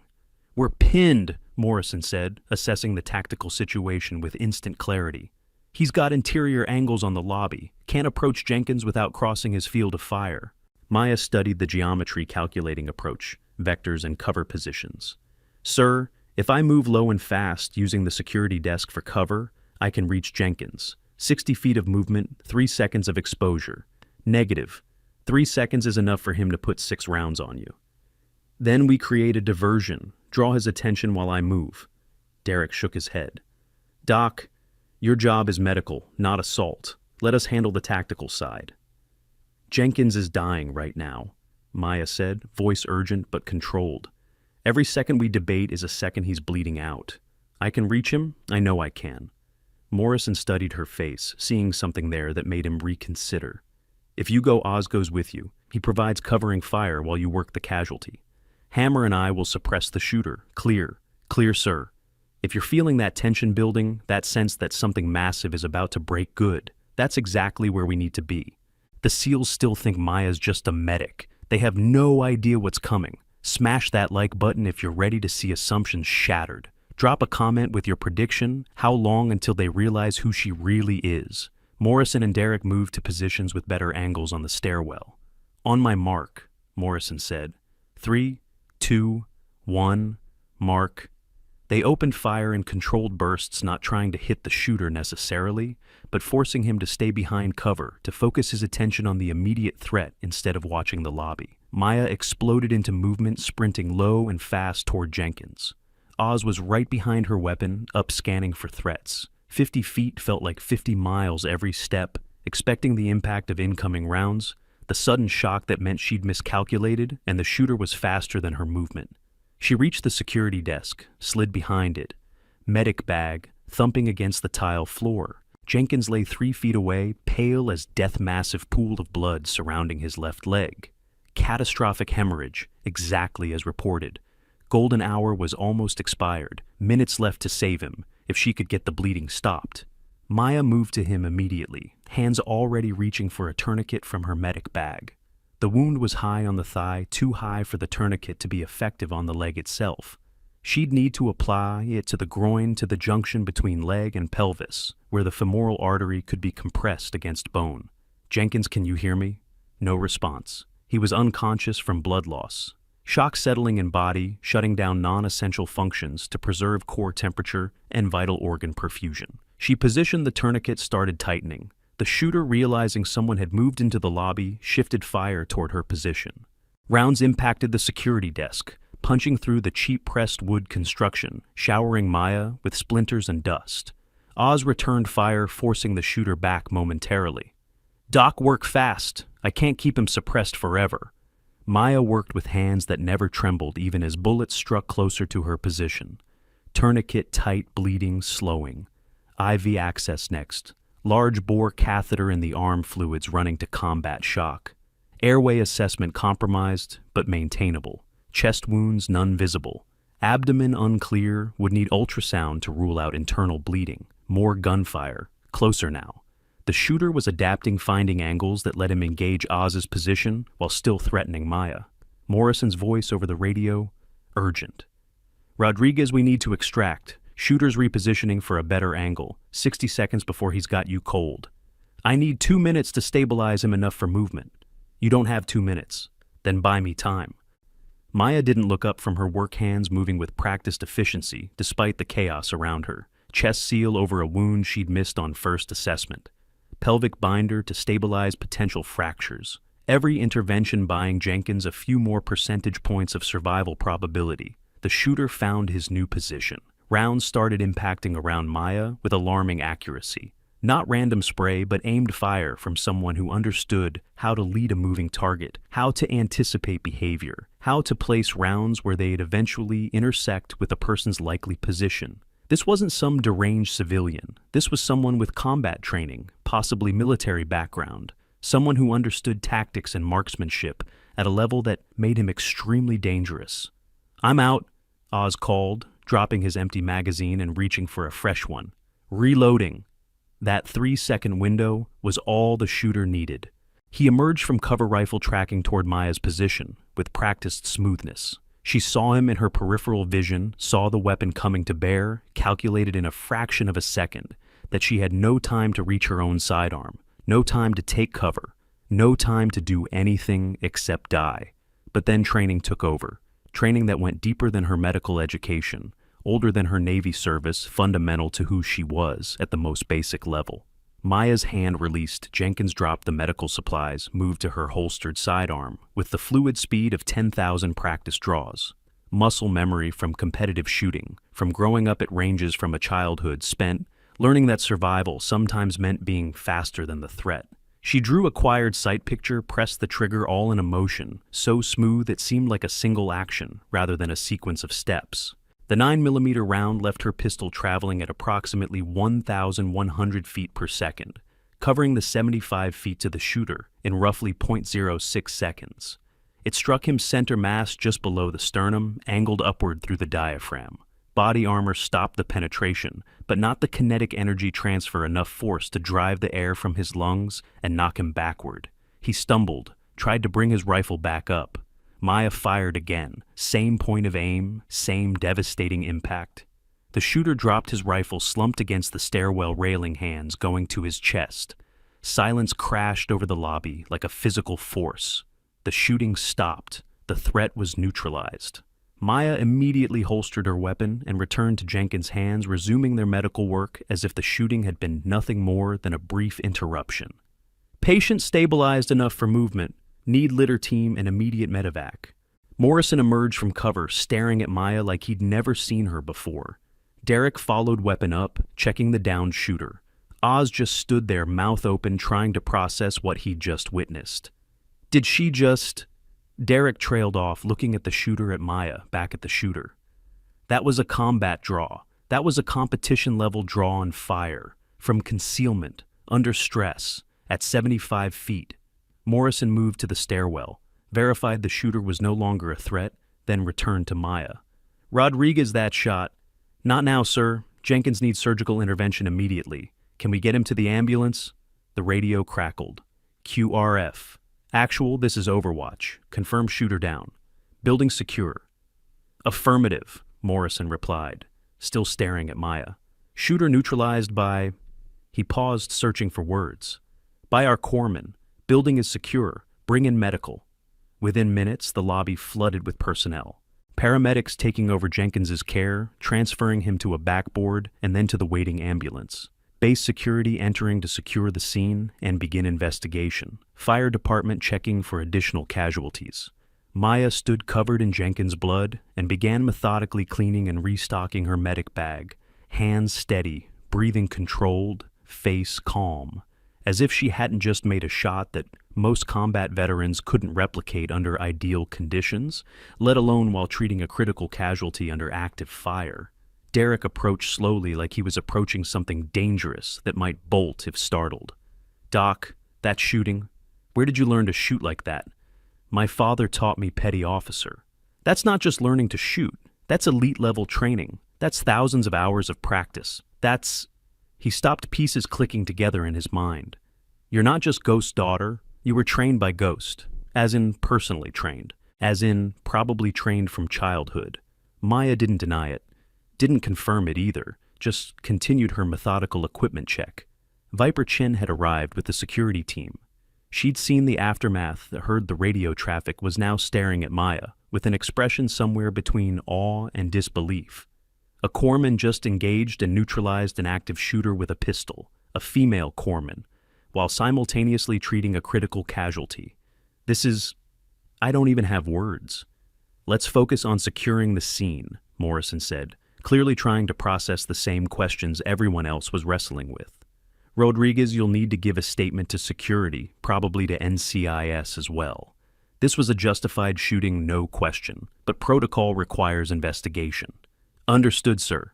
We're pinned, Morrison said, assessing the tactical situation with instant clarity. He's got interior angles on the lobby, can't approach Jenkins without crossing his field of fire. Maya studied the geometry calculating approach, vectors and cover positions. Sir, if I move low and fast using the security desk for cover, I can reach Jenkins. 60 feet of movement, 3 seconds of exposure. Negative. 3 seconds is enough for him to put 6 rounds on you. Then we create a diversion, draw his attention while I move. Derek shook his head. Doc, your job is medical, not assault. Let us handle the tactical side. Jenkins is dying right now, Maya said, voice urgent but controlled. Every second we debate is a second he's bleeding out. I can reach him? I know I can. Morrison studied her face, seeing something there that made him reconsider. If you go, Oz goes with you. He provides covering fire while you work the casualty. Hammer and I will suppress the shooter. Clear. Clear, sir. If you're feeling that tension building, that sense that something massive is about to break good, that's exactly where we need to be. The SEALs still think Maya's just a medic. They have no idea what's coming. Smash that like button if you're ready to see assumptions shattered. Drop a comment with your prediction, how long until they realize who she really is. Morrison and Derek moved to positions with better angles on the stairwell. On my mark, Morrison said. 3, 2, 1, mark. They opened fire in controlled bursts, not trying to hit the shooter necessarily, but forcing him to stay behind cover, to focus his attention on the immediate threat instead of watching the lobby. Maya exploded into movement, sprinting low and fast toward Jenkins. Oz was right behind her weapon, up scanning for threats. 50 feet felt like 50 miles every step, expecting the impact of incoming rounds, the sudden shock that meant she'd miscalculated, and the shooter was faster than her movement. She reached the security desk, slid behind it. Medic bag, thumping against the tile floor. Jenkins lay 3 feet away, pale as death, massive pool of blood surrounding his left leg. Catastrophic hemorrhage, exactly as reported. Golden hour was almost expired, minutes left to save him, if she could get the bleeding stopped. Maya moved to him immediately, hands already reaching for a tourniquet from her medic bag. The wound was high on the thigh, too high for the tourniquet to be effective on the leg itself. She'd need to apply it to the groin, to the junction between leg and pelvis, where the femoral artery could be compressed against bone. "Jenkins, can you hear me?" No response. He was unconscious from blood loss. Shock settling in body, shutting down non-essential functions to preserve core temperature and vital organ perfusion. She positioned the tourniquet, started tightening. The shooter, realizing someone had moved into the lobby, shifted fire toward her position. Rounds impacted the security desk, punching through the cheap pressed wood construction, showering Maya with splinters and dust. Oz returned fire, forcing the shooter back momentarily. "Doc, work fast. I can't keep him suppressed forever." Maya worked with hands that never trembled even as bullets struck closer to her position. Tourniquet tight, bleeding, slowing. IV access next. Large bore catheter in the arm, fluids running to combat shock. Airway assessment compromised, but maintainable. Chest wounds none visible. Abdomen unclear, would need ultrasound to rule out internal bleeding. More gunfire. Closer now. The shooter was adapting, finding angles that let him engage Oz's position while still threatening Maya. Morrison's voice over the radio, urgent. "Rodriguez, we need to extract. Shooter's repositioning for a better angle, 60 seconds before he's got you cold. I need 2 minutes to stabilize him enough for movement." "You don't have 2 minutes. Then buy me time." Maya didn't look up from her work, hands moving with practiced efficiency despite the chaos around her. Chest seal over a wound she'd missed on first assessment. Pelvic binder to stabilize potential fractures. Every intervention buying Jenkins a few more percentage points of survival probability. The shooter found his new position. Rounds started impacting around Maya with alarming accuracy. Not random spray, but aimed fire from someone who understood how to lead a moving target, how to anticipate behavior, how to place rounds where they'd eventually intersect with a person's likely position. This wasn't some deranged civilian. This was someone with combat training, possibly military background, someone who understood tactics and marksmanship at a level that made him extremely dangerous. "I'm out," Oz called, dropping his empty magazine and reaching for a fresh one. "Reloading." That 3-second window was all the shooter needed. He emerged from cover rifle, tracking toward Maya's position with practiced smoothness. She saw him in her peripheral vision, saw the weapon coming to bear, calculated in a fraction of a second that she had no time to reach her own sidearm, no time to take cover, no time to do anything except die. But then training took over, training that went deeper than her medical education, older than her Navy service, fundamental to who she was at the most basic level. Maya's hand released, Jenkins dropped the medical supplies, moved to her holstered sidearm, with the fluid speed of 10,000 practice draws. Muscle memory from competitive shooting, from growing up at ranges from a childhood spent, learning that survival sometimes meant being faster than the threat. She drew acquired sight picture, pressed the trigger, all in a motion, so smooth it seemed like a single action rather than a sequence of steps. The 9mm round left her pistol traveling at approximately 1,100 feet per second, covering the 75 feet to the shooter in roughly 0.06 seconds. It struck him center mass just below the sternum, angled upward through the diaphragm. Body armor stopped the penetration, but not the kinetic energy transfer enough force to drive the air from his lungs and knock him backward. He stumbled, tried to bring his rifle back up. Maya fired again, same point of aim, same devastating impact. The shooter dropped his rifle, slumped against the stairwell railing, hands going to his chest. Silence crashed over the lobby like a physical force. The shooting stopped. The threat was neutralized. Maya immediately holstered her weapon and returned to Jenkins' hands, resuming their medical work as if the shooting had been nothing more than a brief interruption. "Patient stabilized enough for movement. Need litter team and immediate medevac." Morrison emerged from cover, staring at Maya like he'd never seen her before. Derek followed, weapon up, checking the downed shooter. Oz just stood there, mouth open, trying to process what he'd just witnessed. Did she just... Derek trailed off, looking at the shooter, at Maya, back at the shooter. That was a combat draw. That was a competition-level draw on fire. from concealment, under stress, at 75 feet. Morrison moved to the stairwell, verified the shooter was no longer a threat, then returned to Maya. Rodriguez, that shot. Not now, sir. Jenkins needs surgical intervention immediately. Can we get him to the ambulance? The radio crackled. QRF. Actual, this is Overwatch. Confirm shooter down. Building secure. Affirmative, Morrison replied, still staring at Maya. Shooter neutralized by... He paused, searching for words. By our corpsman. Building is secure. Bring in medical. Within minutes, the lobby flooded with personnel. Paramedics taking over Jenkins's care, transferring him to a backboard, and then to the waiting ambulance. Base security entering to secure the scene and begin investigation. Fire department checking for additional casualties. Maya stood covered in Jenkins' blood and began methodically cleaning and restocking her medic bag, hands steady, breathing controlled, face calm, as if she hadn't just made a shot that most combat veterans couldn't replicate under ideal conditions, let alone while treating a critical casualty under active fire. Derek approached slowly like he was approaching something dangerous that might bolt if startled. Doc, that shooting, where did you learn to shoot like that? My father taught me petty officer. That's not just learning to shoot. That's elite-level training. That's thousands of hours of practice. That's... He stopped, pieces clicking together in his mind. You're not just Ghost's daughter. You were trained by Ghost. As in personally trained. As in probably trained from childhood. Maya didn't deny it. Didn't confirm it either. Just continued her methodical equipment check. Viper Chin had arrived with the security team. She'd seen the aftermath, heard the radio traffic, was now staring at Maya, with an expression somewhere between awe and disbelief. A corpsman just engaged and neutralized an active shooter with a pistol, a female corpsman, while simultaneously treating a critical casualty. This is... I don't even have words. Let's focus on securing the scene, Morrison said, clearly trying to process the same questions everyone else was wrestling with. Rodriguez, you'll need to give a statement to security, probably to NCIS as well. This was a justified shooting, no question, but protocol requires investigation. Understood, sir.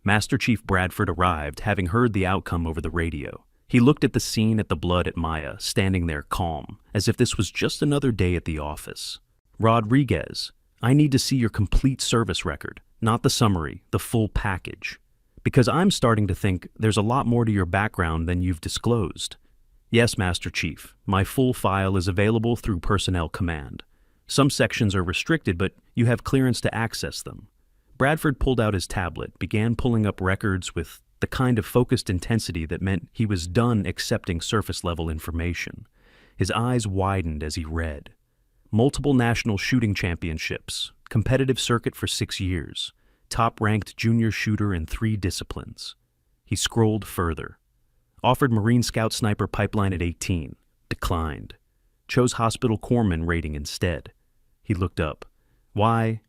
Master Chief Bradford arrived, having heard the outcome over the radio. He looked at the scene, at the blood, at Maya, standing there calm, as if this was just another day at the office. Rodriguez, I need to see your complete service record, not the summary, the full package. Because I'm starting to think there's a lot more to your background than you've disclosed. Yes, Master Chief, my full file is available through Personnel Command. Some sections are restricted, but you have clearance to access them. Bradford pulled out his tablet, began pulling up records with the kind of focused intensity that meant he was done accepting surface-level information. His eyes widened as he read. Multiple national shooting championships, competitive circuit for 6 years, top-ranked junior shooter in 3 disciplines. He scrolled further. Offered Marine Scout Sniper Pipeline at 18. Declined. Chose Hospital Corpsman rating instead. He looked up. Why?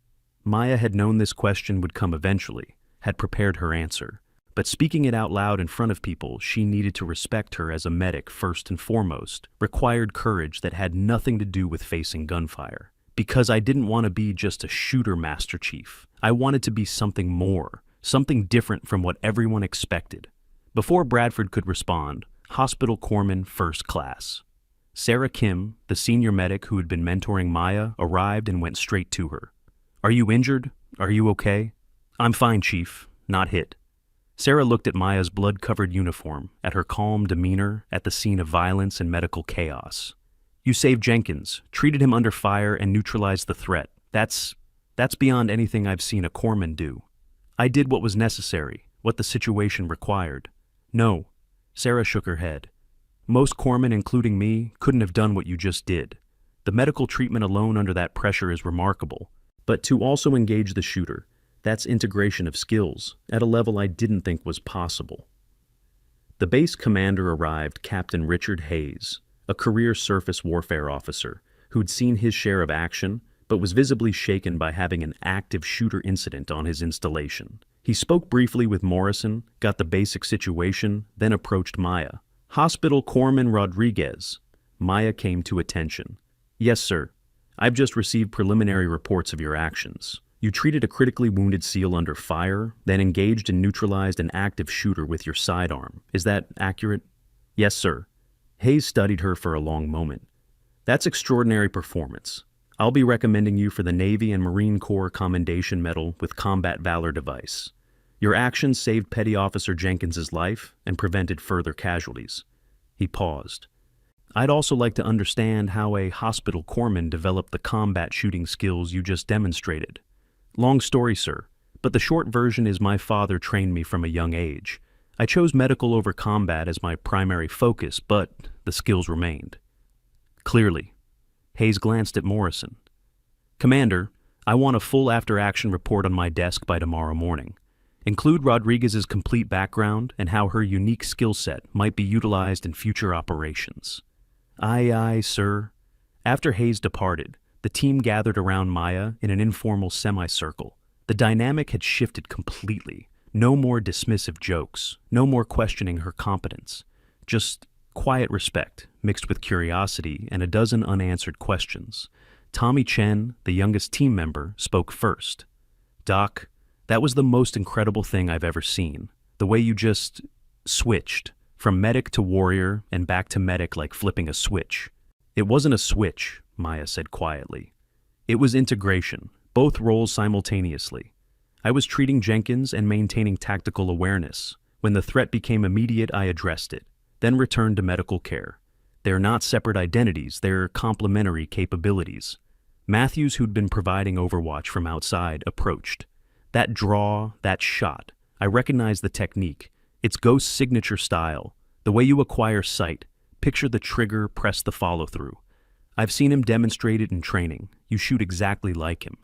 Maya had known this question would come eventually, had prepared her answer. But speaking it out loud in front of people she needed to respect her as a medic first and foremost, required courage that had nothing to do with facing gunfire. Because I didn't want to be just a shooter, Master Chief. I wanted to be something more, something different from what everyone expected. Before Bradford could respond, Hospital Corpsman First Class. Sarah Kim, the senior medic who had been mentoring Maya, arrived and went straight to her. Are you injured? Are you okay? I'm fine, Chief. Not hit. Sarah looked at Maya's blood-covered uniform, at her calm demeanor, at the scene of violence and medical chaos. You saved Jenkins, treated him under fire, and neutralized the threat. That's beyond anything I've seen a corpsman do. I did what was necessary, what the situation required. No, Sarah shook her head. Most corpsmen, including me, couldn't have done what you just did. The medical treatment alone under that pressure is remarkable. But to also engage the shooter, that's integration of skills, at a level I didn't think was possible. The base commander arrived, Captain Richard Hayes, a career surface warfare officer who'd seen his share of action, but was visibly shaken by having an active shooter incident on his installation. He spoke briefly with Morrison, got the basic situation, then approached Maya. Hospital Corpsman Rodriguez. Maya came to attention. Yes, sir. I've just received preliminary reports of your actions. You treated a critically wounded SEAL under fire, then engaged and neutralized an active shooter with your sidearm. Is that accurate? Yes, sir. Hayes studied her for a long moment. That's extraordinary performance. I'll be recommending you for the Navy and Marine Corps Commendation Medal with Combat Valor device. Your actions saved Petty Officer Jenkins's life and prevented further casualties. He paused. I'd also like to understand how a hospital corpsman developed the combat shooting skills you just demonstrated. Long story, sir, but the short version is my father trained me from a young age. I chose medical over combat as my primary focus, but the skills remained. Clearly. Hayes glanced at Morrison. Commander, I want a full after-action report on my desk by tomorrow morning. Include Rodriguez's complete background and how her unique skill set might be utilized in future operations. Aye, aye, sir. After Hayes departed, the team gathered around Maya in an informal semicircle. The dynamic had shifted completely. No more dismissive jokes, no more questioning her competence. Just quiet respect, mixed with curiosity and a dozen unanswered questions. Tommy Chen, the youngest team member, spoke first. Doc, that was the most incredible thing I've ever seen. The way you just switched from medic to warrior and back to medic like flipping a switch. It wasn't a switch, Maya said quietly. It was integration, both roles simultaneously. I was treating Jenkins and maintaining tactical awareness. When the threat became immediate, I addressed it, then returned to medical care. They're not separate identities, they're complementary capabilities. Matthews, who'd been providing overwatch from outside, approached. That draw, that shot, I recognized the technique. It's Ghost's signature style, the way you acquire sight. Picture the trigger, press the follow-through. I've seen him demonstrate it in training. You shoot exactly like him.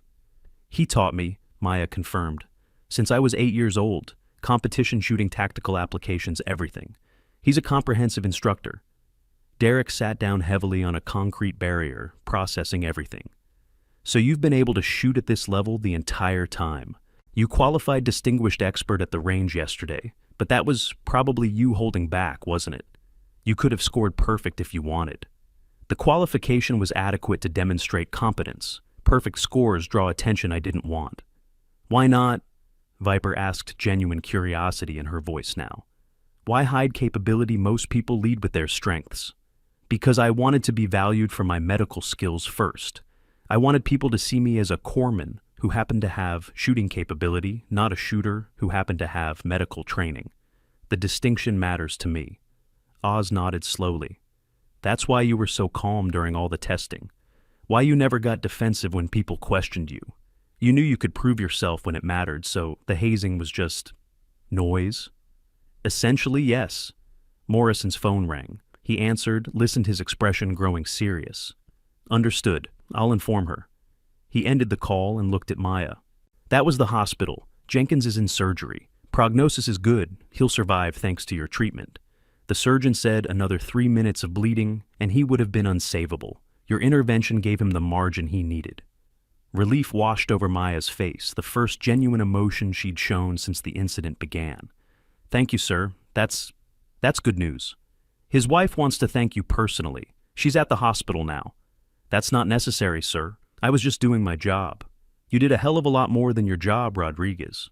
He taught me, Maya confirmed. Since I was 8 years old, competition shooting, tactical applications, everything. He's a comprehensive instructor. Derek sat down heavily on a concrete barrier, processing everything. So you've been able to shoot at this level the entire time. You qualified distinguished expert at the range yesterday, but that was probably you holding back, wasn't it? You could have scored perfect if you wanted. The qualification was adequate to demonstrate competence. Perfect scores draw attention I didn't want. Why not? Viper asked, genuine curiosity in her voice now. Why hide capability? Most people lead with their strengths. Because I wanted to be valued for my medical skills first. I wanted people to see me as a corpsman who happened to have shooting capability, not a shooter who happened to have medical training. The distinction matters to me. Oz nodded slowly. That's why you were so calm during all the testing. Why you never got defensive when people questioned you. You knew you could prove yourself when it mattered, so the hazing was just noise. Essentially, yes. Morrison's phone rang. He answered, listened, his expression growing serious. Understood. I'll inform her. He ended the call and looked at Maya. That was the hospital. Jenkins is in surgery. Prognosis is good. He'll survive thanks to your treatment. The surgeon said another 3 minutes of bleeding, and he would have been unsavable. Your intervention gave him the margin he needed. Relief washed over Maya's face, the first genuine emotion she'd shown since the incident began. Thank you, sir. That's good news. His wife wants to thank you personally. She's at the hospital now. That's not necessary, sir. I was just doing my job. You did a hell of a lot more than your job, Rodriguez.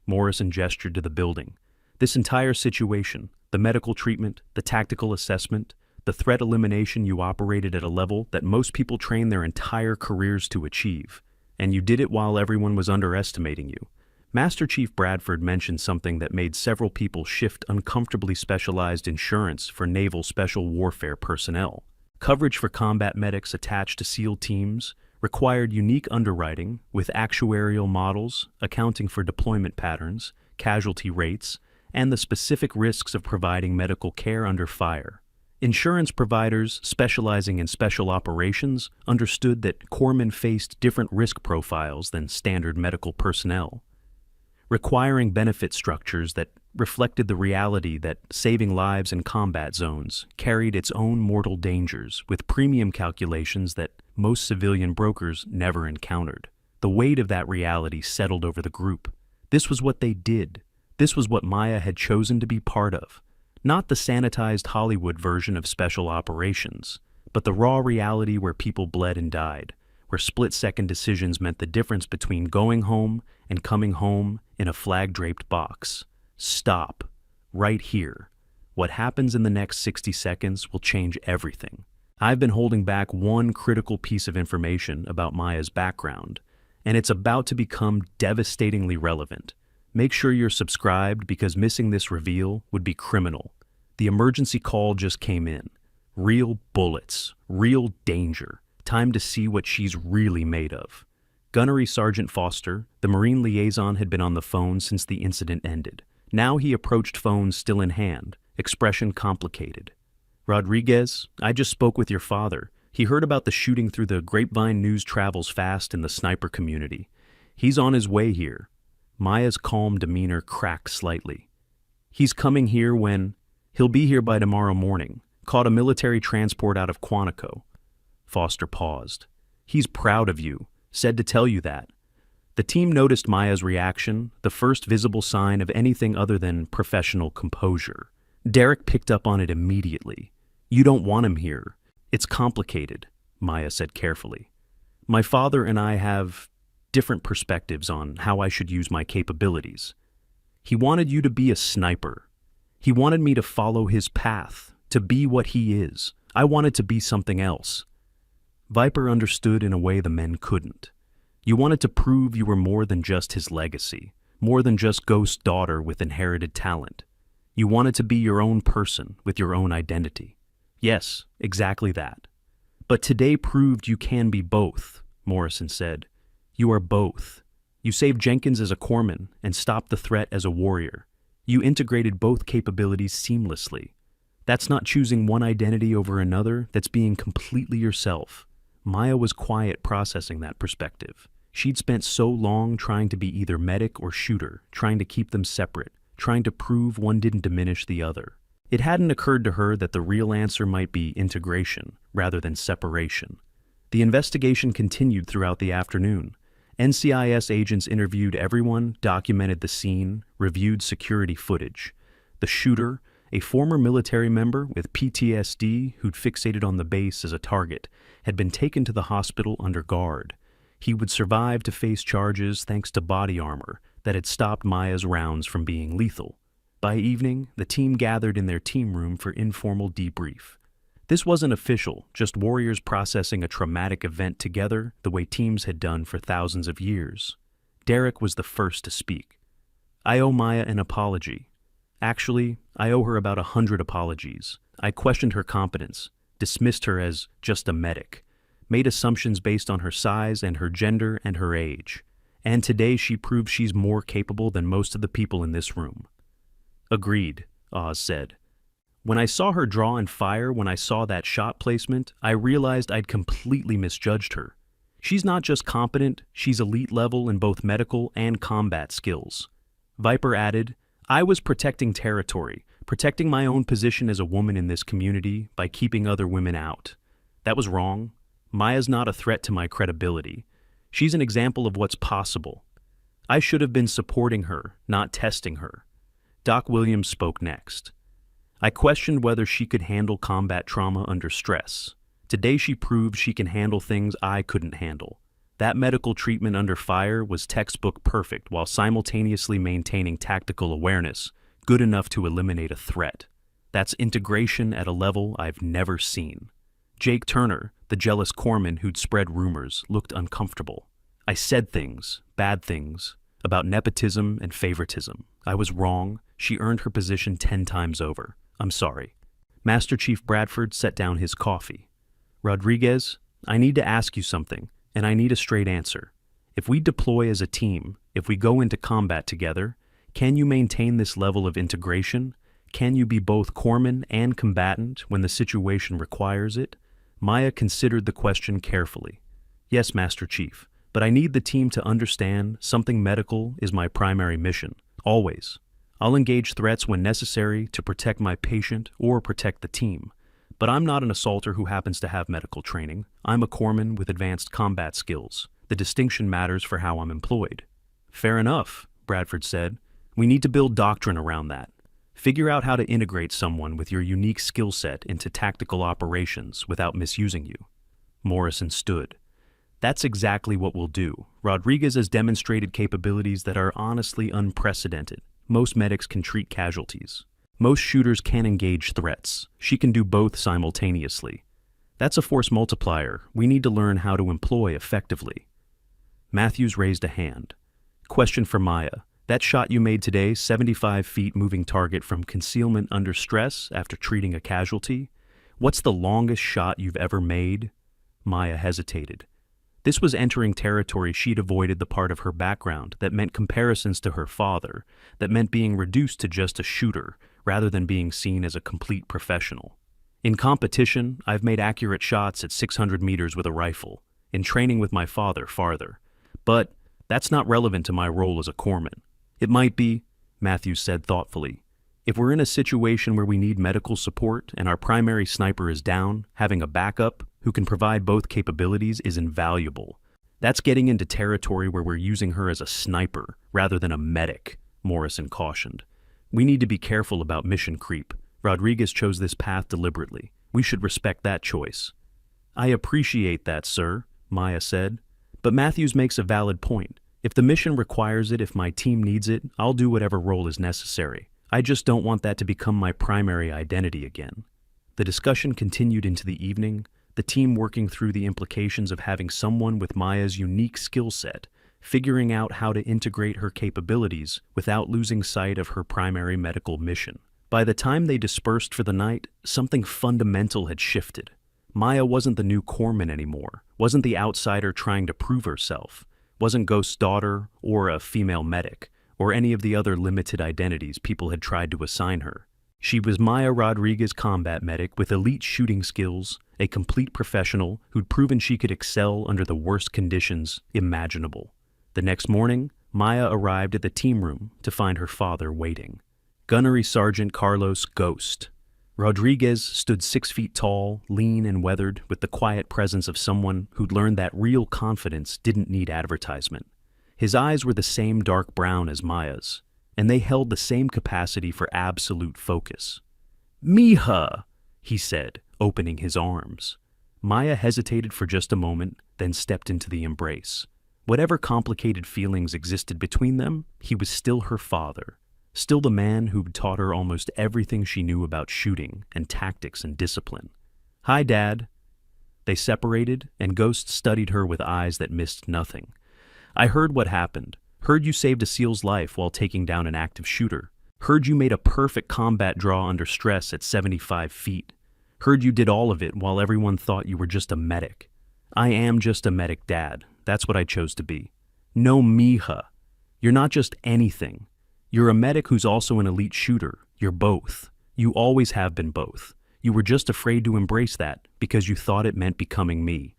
Morrison gestured to the building. This entire situation, the medical treatment, the tactical assessment, the threat elimination, you operated at a level that most people train their entire careers to achieve. And you did it while everyone was underestimating you. Master Chief Bradford mentioned something that made several people shift uncomfortably specialized insurance for naval special warfare personnel. Coverage for combat medics attached to SEAL teams required unique underwriting with actuarial models accounting for deployment patterns, casualty rates, and the specific risks of providing medical care under fire. Insurance providers specializing in special operations understood that corpsmen faced different risk profiles than standard medical personnel, requiring benefit structures that reflected the reality that saving lives in combat zones carried its own mortal dangers with premium calculations that most civilian brokers never encountered. The weight of that reality settled over the group. This was what they did. This was what Maya had chosen to be part of. Not the sanitized Hollywood version of special operations, but the raw reality where people bled and died, where split-second decisions meant the difference between going home and coming home in a flag-draped box. Stop. Right here. What happens in the next 60 seconds will change everything. I've been holding back one critical piece of information about Maya's background, and it's about to become devastatingly relevant. Make sure you're subscribed because missing this reveal would be criminal. The emergency call just came in. Real bullets, real danger. Time to see what she's really made of. Gunnery Sergeant Foster, the Marine liaison, had been on the phone since the incident ended. Now he approached phone still in hand, expression complicated. Rodriguez, I just spoke with your father. He heard about the shooting through the grapevine. News travels fast in the sniper community. He's on his way here. Maya's calm demeanor cracked slightly. He's coming here when... He'll be here by tomorrow morning. Caught a military transport out of Quantico. Foster paused. He's proud of you. Said to tell you that. The team noticed Maya's reaction, the first visible sign of anything other than professional composure. Derek picked up on it immediately. You don't want him here. It's complicated, Maya said carefully. My father and I have different perspectives on how I should use my capabilities. He wanted you to be a sniper. He wanted me to follow his path, to be what he is. I wanted to be something else. Viper understood in a way the men couldn't. You wanted to prove you were more than just his legacy, more than just Ghost's daughter with inherited talent. You wanted to be your own person with your own identity. Yes, exactly that. But today proved you can be both, Morrison said. You are both. You saved Jenkins as a corpsman and stopped the threat as a warrior. You integrated both capabilities seamlessly. That's not choosing one identity over another, that's being completely yourself. Maya was quiet processing that perspective. She'd spent so long trying to be either medic or shooter, trying to keep them separate, trying to prove one didn't diminish the other. It hadn't occurred to her that the real answer might be integration rather than separation. The investigation continued throughout the afternoon. NCIS agents interviewed everyone, documented the scene, reviewed security footage. The shooter, a former military member with PTSD who'd fixated on the base as a target, had been taken to the hospital under guard. He would survive to face charges thanks to body armor that had stopped Maya's rounds from being lethal. By evening, the team gathered in their team room for informal debrief. This wasn't official, just warriors processing a traumatic event together the way teams had done for thousands of years. Derek was the first to speak. I owe Maya an apology. Actually, I owe her about 100 apologies. I questioned her competence, dismissed her as just a medic, made assumptions based on her size and her gender and her age. And today she proved she's more capable than most of the people in this room. Agreed, Oz said. When I saw her draw and fire, when I saw that shot placement, I realized I'd completely misjudged her. She's not just competent, she's elite level in both medical and combat skills. Viper added, I was protecting territory, protecting my own position as a woman in this community by keeping other women out. That was wrong. Maya's not a threat to my credibility. She's an example of what's possible. I should have been supporting her, not testing her. Doc Williams spoke next. I questioned whether she could handle combat trauma under stress. Today she proved she can handle things I couldn't handle. That medical treatment under fire was textbook perfect while simultaneously maintaining tactical awareness, good enough to eliminate a threat. That's integration at a level I've never seen. Jake Turner, the jealous corpsman who'd spread rumors, looked uncomfortable. I said things, bad things, about nepotism and favoritism. I was wrong. She earned her position 10 times over. I'm sorry. Master Chief Bradford set down his coffee. Rodriguez, I need to ask you something, and I need a straight answer. If we deploy as a team, if we go into combat together, can you maintain this level of integration? Can you be both corpsman and combatant when the situation requires it? Maya considered the question carefully. Yes, Master Chief, but I need the team to understand something medical is my primary mission, always. I'll engage threats when necessary to protect my patient or protect the team. But I'm not an assaulter who happens to have medical training. I'm a corpsman with advanced combat skills. The distinction matters for how I'm employed. Fair enough, Bradford said. We need to build doctrine around that. Figure out how to integrate someone with your unique skill set into tactical operations without misusing you. Morrison stood. That's exactly what we'll do. Rodriguez has demonstrated capabilities that are honestly unprecedented. Most medics can treat casualties. Most shooters can engage threats. She can do both simultaneously. That's a force multiplier we need to learn how to employ effectively. Matthews raised a hand. Question for Maya. That shot you made today, 75 feet moving target from concealment under stress after treating a casualty? What's the longest shot you've ever made? Maya hesitated. This was entering territory she'd avoided, the part of her background that meant comparisons to her father, that meant being reduced to just a shooter, rather than being seen as a complete professional. In competition, I've made accurate shots at 600 meters with a rifle. In training with my father, farther. But that's not relevant to my role as a corpsman. It might be, Matthews said thoughtfully. If we're in a situation where we need medical support and our primary sniper is down, having a backup who can provide both capabilities is invaluable. That's getting into territory where we're using her as a sniper rather than a medic, Morrison cautioned. We need to be careful about mission creep. Rodriguez chose this path deliberately. We should respect that choice. I appreciate that, sir, Maya said. But Matthews makes a valid point. If the mission requires it, if my team needs it, I'll do whatever role is necessary. I just don't want that to become my primary identity again. The discussion continued into the evening, the team working through the implications of having someone with Maya's unique skill set, figuring out how to integrate her capabilities without losing sight of her primary medical mission. By the time they dispersed for the night, something fundamental had shifted. Maya wasn't the new corpsman anymore, wasn't the outsider trying to prove herself, wasn't Ghost's daughter or a female medic, or any of the other limited identities people had tried to assign her. She was Maya Rodriguez, combat medic with elite shooting skills, a complete professional who'd proven she could excel under the worst conditions imaginable. The next morning, Maya arrived at the team room to find her father waiting. Gunnery Sergeant Carlos Ghost. Rodriguez stood 6 feet tall, lean and weathered, with the quiet presence of someone who'd learned that real confidence didn't need advertisement. His eyes were the same dark brown as Maya's, and they held the same capacity for absolute focus. "Mija," he said, opening his arms. Maya hesitated for just a moment, then stepped into the embrace. Whatever complicated feelings existed between them, he was still her father, still the man who'd taught her almost everything she knew about shooting and tactics and discipline. "Hi, Dad." They separated, and Ghost studied her with eyes that missed nothing. "I heard what happened. Heard you saved a SEAL's life while taking down an active shooter. Heard you made a perfect combat draw under stress at 75 feet. Heard you did all of it while everyone thought you were just a medic. I am just a medic, Dad. That's what I chose to be. No, mija. You're not just anything. You're a medic who's also an elite shooter. You're both. You always have been both. You were just afraid to embrace that because you thought it meant becoming me."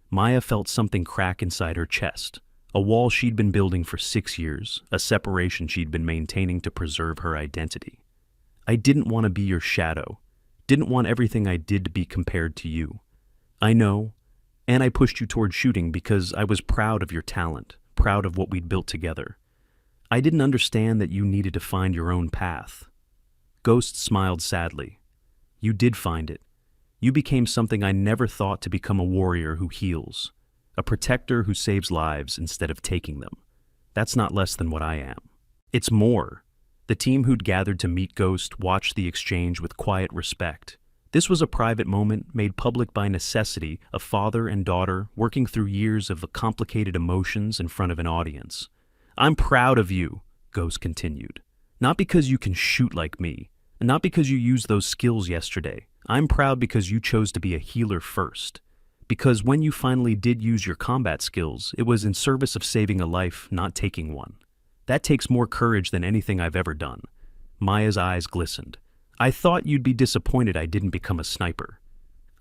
Maya felt something crack inside her chest. A wall she'd been building for 6 years, a separation she'd been maintaining to preserve her identity. "I didn't want to be your shadow. Didn't want everything I did to be compared to you. I know, and I pushed you toward shooting because I was proud of your talent, proud of what we'd built together. I didn't understand that you needed to find your own path." Ghost smiled sadly. "You did find it. You became something I never thought to become: a warrior who heals. A protector who saves lives instead of taking them. That's not less than what I am. It's more." The team who'd gathered to meet Ghost watched the exchange with quiet respect. This was a private moment made public by necessity, a father and daughter working through years of complicated emotions in front of an audience. "I'm proud of you," Ghost continued. "Not because you can shoot like me, and not because you used those skills yesterday. I'm proud because you chose to be a healer first. Because when you finally did use your combat skills, it was in service of saving a life, not taking one. That takes more courage than anything I've ever done." Maya's eyes glistened. "I thought you'd be disappointed I didn't become a sniper.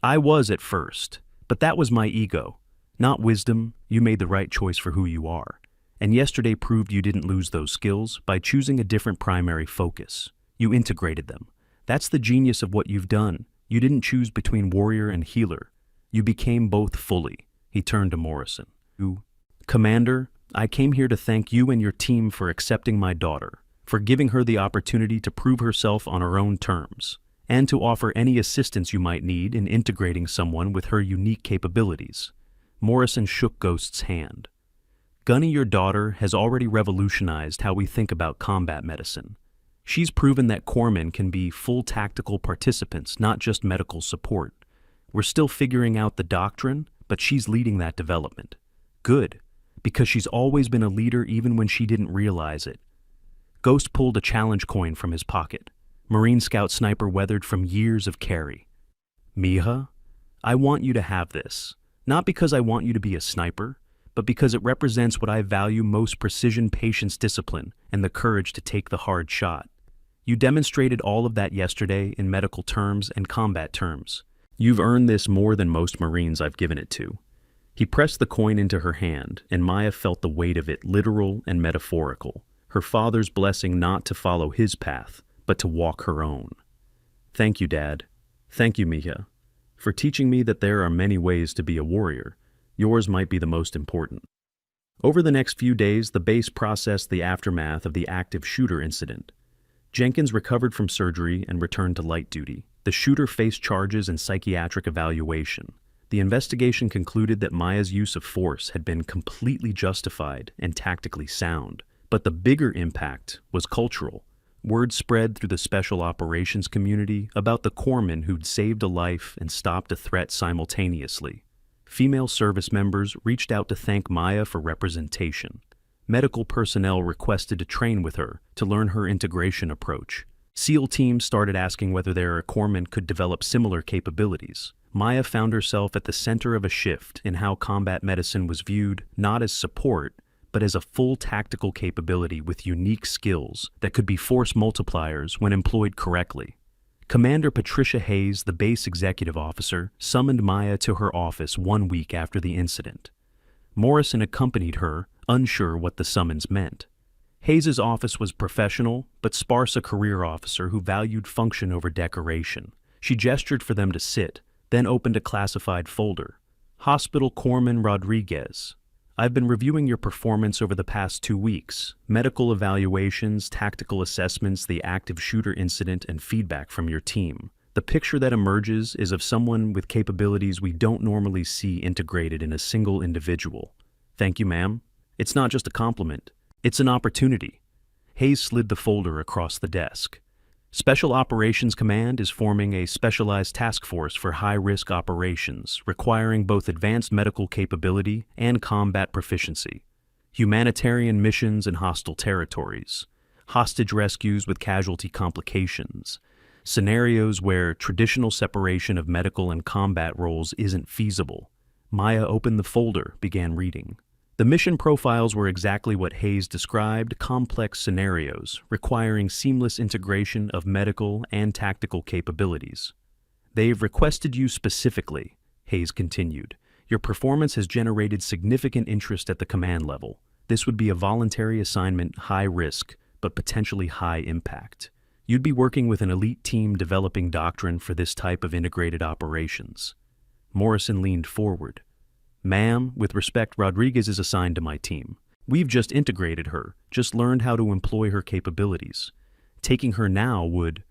I was at first, but that was my ego, not wisdom. You made the right choice for who you are. And yesterday proved you didn't lose those skills by choosing a different primary focus. You integrated them. That's the genius of what you've done. You didn't choose between warrior and healer. You became both fully." He turned to Morrison. "Commander, I came here to thank you and your team for accepting my daughter, for giving her the opportunity to prove herself on her own terms, and to offer any assistance you might need in integrating someone with her unique capabilities. Morrison shook Ghost's hand. Gunny, your daughter, has already revolutionized how we think about combat medicine. She's proven that corpsmen can be full tactical participants, not just medical support. We're still figuring out the doctrine, but she's leading that development. Good, because she's always been a leader even when she didn't realize it. Ghost pulled a challenge coin from his pocket. Marine Scout sniper weathered from years of carry. Mija, I want you to have this. Not because I want you to be a sniper, but because it represents what I value most: precision, patience, discipline, and the courage to take the hard shot. You demonstrated all of that yesterday in medical terms and combat terms. You've earned this more than most Marines I've given it to. He pressed the coin into her hand, and Maya felt the weight of it, literal and metaphorical. Her father's blessing not to follow his path, but to walk her own. Thank you, Dad. Thank you, Mija, for teaching me that there are many ways to be a warrior. Yours might be the most important. Over the next few days, the base processed the aftermath of the active shooter incident. Jenkins recovered from surgery and returned to light duty. The shooter faced charges and psychiatric evaluation. The investigation concluded that Maya's use of force had been completely justified and tactically sound. But the bigger impact was cultural. Word spread through the special operations community about the corpsman who'd saved a life and stopped a threat simultaneously. Female service members reached out to thank Maya for representation. Medical personnel requested to train with her to learn her integration approach. SEAL teams started asking whether their corpsmen could develop similar capabilities. Maya found herself at the center of a shift in how combat medicine was viewed, not as support, but as a full tactical capability with unique skills that could be force multipliers when employed correctly. Commander Patricia Hayes, the base executive officer, summoned Maya to her office 1 week after the incident. Morrison accompanied her, unsure what the summons meant. Hayes's office was professional, but sparse a career officer who valued function over decoration. She gestured for them to sit, then opened a classified folder. Hospital Corpsman Rodriguez. I've been reviewing your performance over the past 2 weeks. Medical evaluations, tactical assessments, the active shooter incident, and feedback from your team. The picture that emerges is of someone with capabilities we don't normally see integrated in a single individual. Thank you, ma'am. It's not just a compliment. It's an opportunity. Hayes slid the folder across the desk. Special Operations Command is forming a specialized task force for high-risk operations, requiring both advanced medical capability and combat proficiency. Humanitarian missions in hostile territories. Hostage rescues with casualty complications. Scenarios where traditional separation of medical and combat roles isn't feasible. Maya opened the folder, began reading. The mission profiles were exactly what Hayes described: complex scenarios requiring seamless integration of medical and tactical capabilities. They've requested you specifically, Hayes continued. Your performance has generated significant interest at the command level. This would be a voluntary assignment, high risk, but potentially high impact. You'd be working with an elite team developing doctrine for this type of integrated operations. Morrison leaned forward. Ma'am, with respect, Rodriguez is assigned to my team. We've just integrated her, just learned how to employ her capabilities. Taking her now would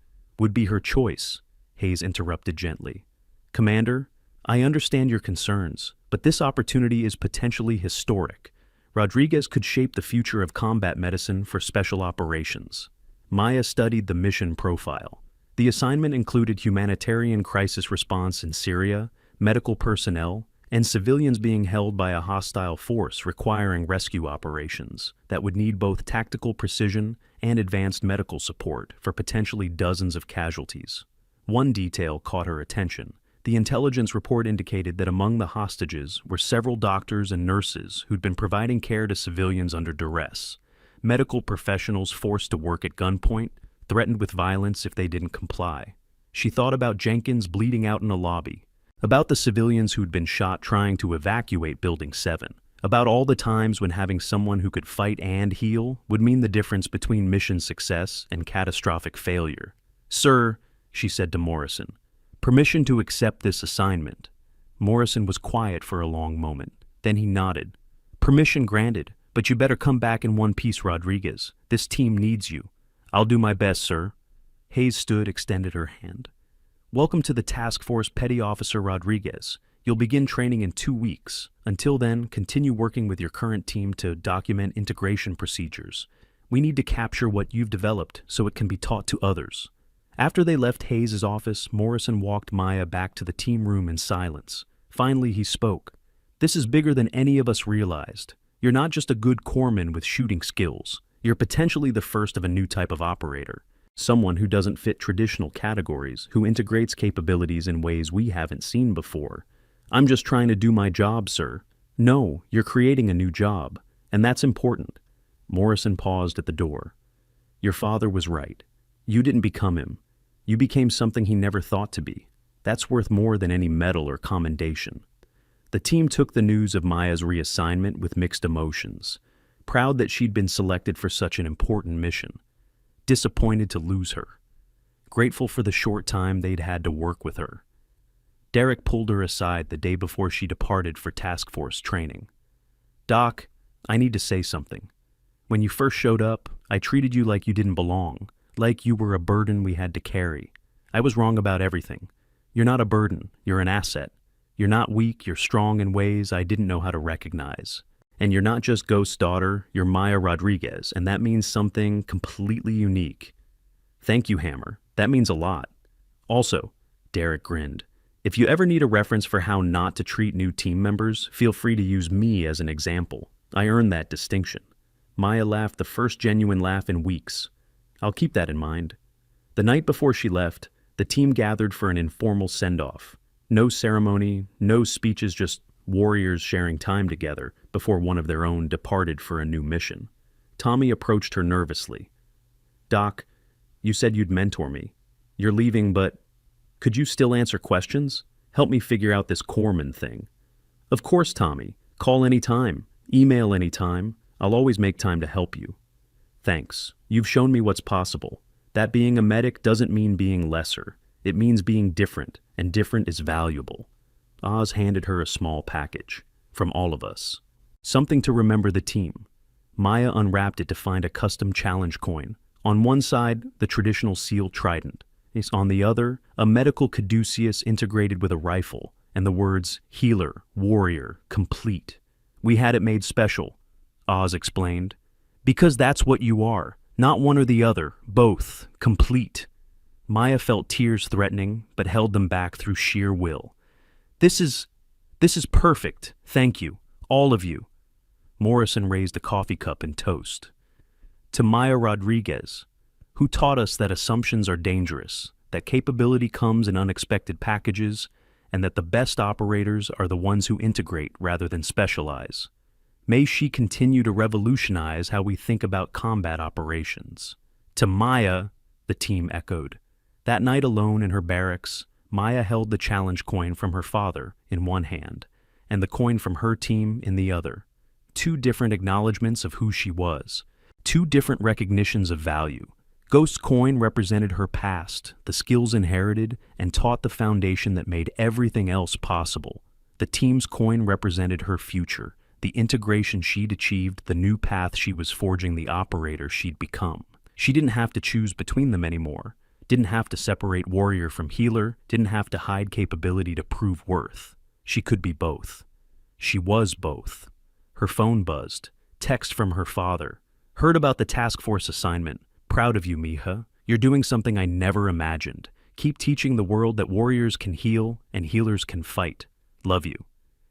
be her choice, Hayes interrupted gently. Commander, I understand your concerns, but this opportunity is potentially historic. Rodriguez could shape the future of combat medicine for special operations. Maya studied the mission profile. The assignment included humanitarian crisis response in Syria, medical personnel, and civilians being held by a hostile force requiring rescue operations that would need both tactical precision and advanced medical support for potentially dozens of casualties. One detail caught her attention. The intelligence report indicated that among the hostages were several doctors and nurses who'd been providing care to civilians under duress, medical professionals forced to work at gunpoint, threatened with violence if they didn't comply. She thought about Jenkins bleeding out in a lobby, about the civilians who'd been shot trying to evacuate Building 7, about all the times when having someone who could fight and heal would mean the difference between mission success and catastrophic failure. Sir, she said to Morrison, permission to accept this assignment. Morrison was quiet for a long moment. Then he nodded. Permission granted, but you better come back in one piece, Rodriguez. This team needs you. I'll do my best, sir. Hayes stood, extended her hand. Welcome to the task force, Petty Officer Rodriguez. You'll begin training in 2 weeks. Until then, continue working with your current team to document integration procedures. We need to capture what you've developed so it can be taught to others. After they left Hayes' office, Morrison walked Maya back to the team room in silence. Finally, he spoke. This is bigger than any of us realized. You're not just a good corpsman with shooting skills. You're potentially the first of a new type of operator. Someone who doesn't fit traditional categories, who integrates capabilities in ways we haven't seen before. I'm just trying to do my job, sir. No, you're creating a new job, and that's important. Morrison paused at the door. Your father was right. You didn't become him. You became something he never thought to be. That's worth more than any medal or commendation. The team took the news of Maya's reassignment with mixed emotions, proud that she'd been selected for such an important mission, disappointed to lose her, grateful for the short time they'd had to work with her. Derek pulled her aside the day before she departed for task force training. Doc, I need to say something. When you first showed up, I treated you like you didn't belong, like you were a burden we had to carry. I was wrong about everything. You're not a burden, you're an asset. You're not weak, you're strong in ways I didn't know how to recognize. And you're not just Ghost's daughter, you're Maya Rodriguez, and that means something completely unique. Thank you, Hammer. That means a lot. Also, Derek grinned, if you ever need a reference for how not to treat new team members, feel free to use me as an example. I earned that distinction. Maya laughed the first genuine laugh in weeks. I'll keep that in mind. The night before she left, the team gathered for an informal send-off. No ceremony, no speeches, just warriors sharing time together before one of their own departed for a new mission. Tommy approached her nervously. Doc, you said you'd mentor me. You're leaving, but could you still answer questions? Help me figure out this corpsman thing. Of course, Tommy. Call anytime. Email anytime. I'll always make time to help you. Thanks. You've shown me what's possible. That being a medic doesn't mean being lesser. It means being different, and different is valuable. Oz handed her a small package. From all of us. Something to remember the team. Maya unwrapped it to find a custom challenge coin. On one side, the traditional SEAL trident. On the other, a medical caduceus integrated with a rifle, and the words healer, warrior, complete. We had it made special, Oz explained. Because that's what you are. Not one or the other, both, complete. Maya felt tears threatening, but held them back through sheer will. This is perfect, thank you, all of you. Morrison raised a coffee cup in toast. To Maya Rodriguez, who taught us that assumptions are dangerous, that capability comes in unexpected packages, and that the best operators are the ones who integrate rather than specialize. May she continue to revolutionize how we think about combat operations. To Maya, the team echoed. That night alone in her barracks, Maya held the challenge coin from her father in one hand, and the coin from her team in the other. 2 different acknowledgments of who she was. 2 different recognitions of value. Ghost's coin represented her past, the skills inherited, and taught the foundation that made everything else possible. The team's coin represented her future, the integration she'd achieved, the new path she was forging, the operator she'd become. She didn't have to choose between them anymore. Didn't have to separate warrior from healer, didn't have to hide capability to prove worth. She could be both. She was both. Her phone buzzed. Text from her father. Heard about the task force assignment. Proud of you, Mija. You're doing something I never imagined. Keep teaching the world that warriors can heal and healers can fight. Love you.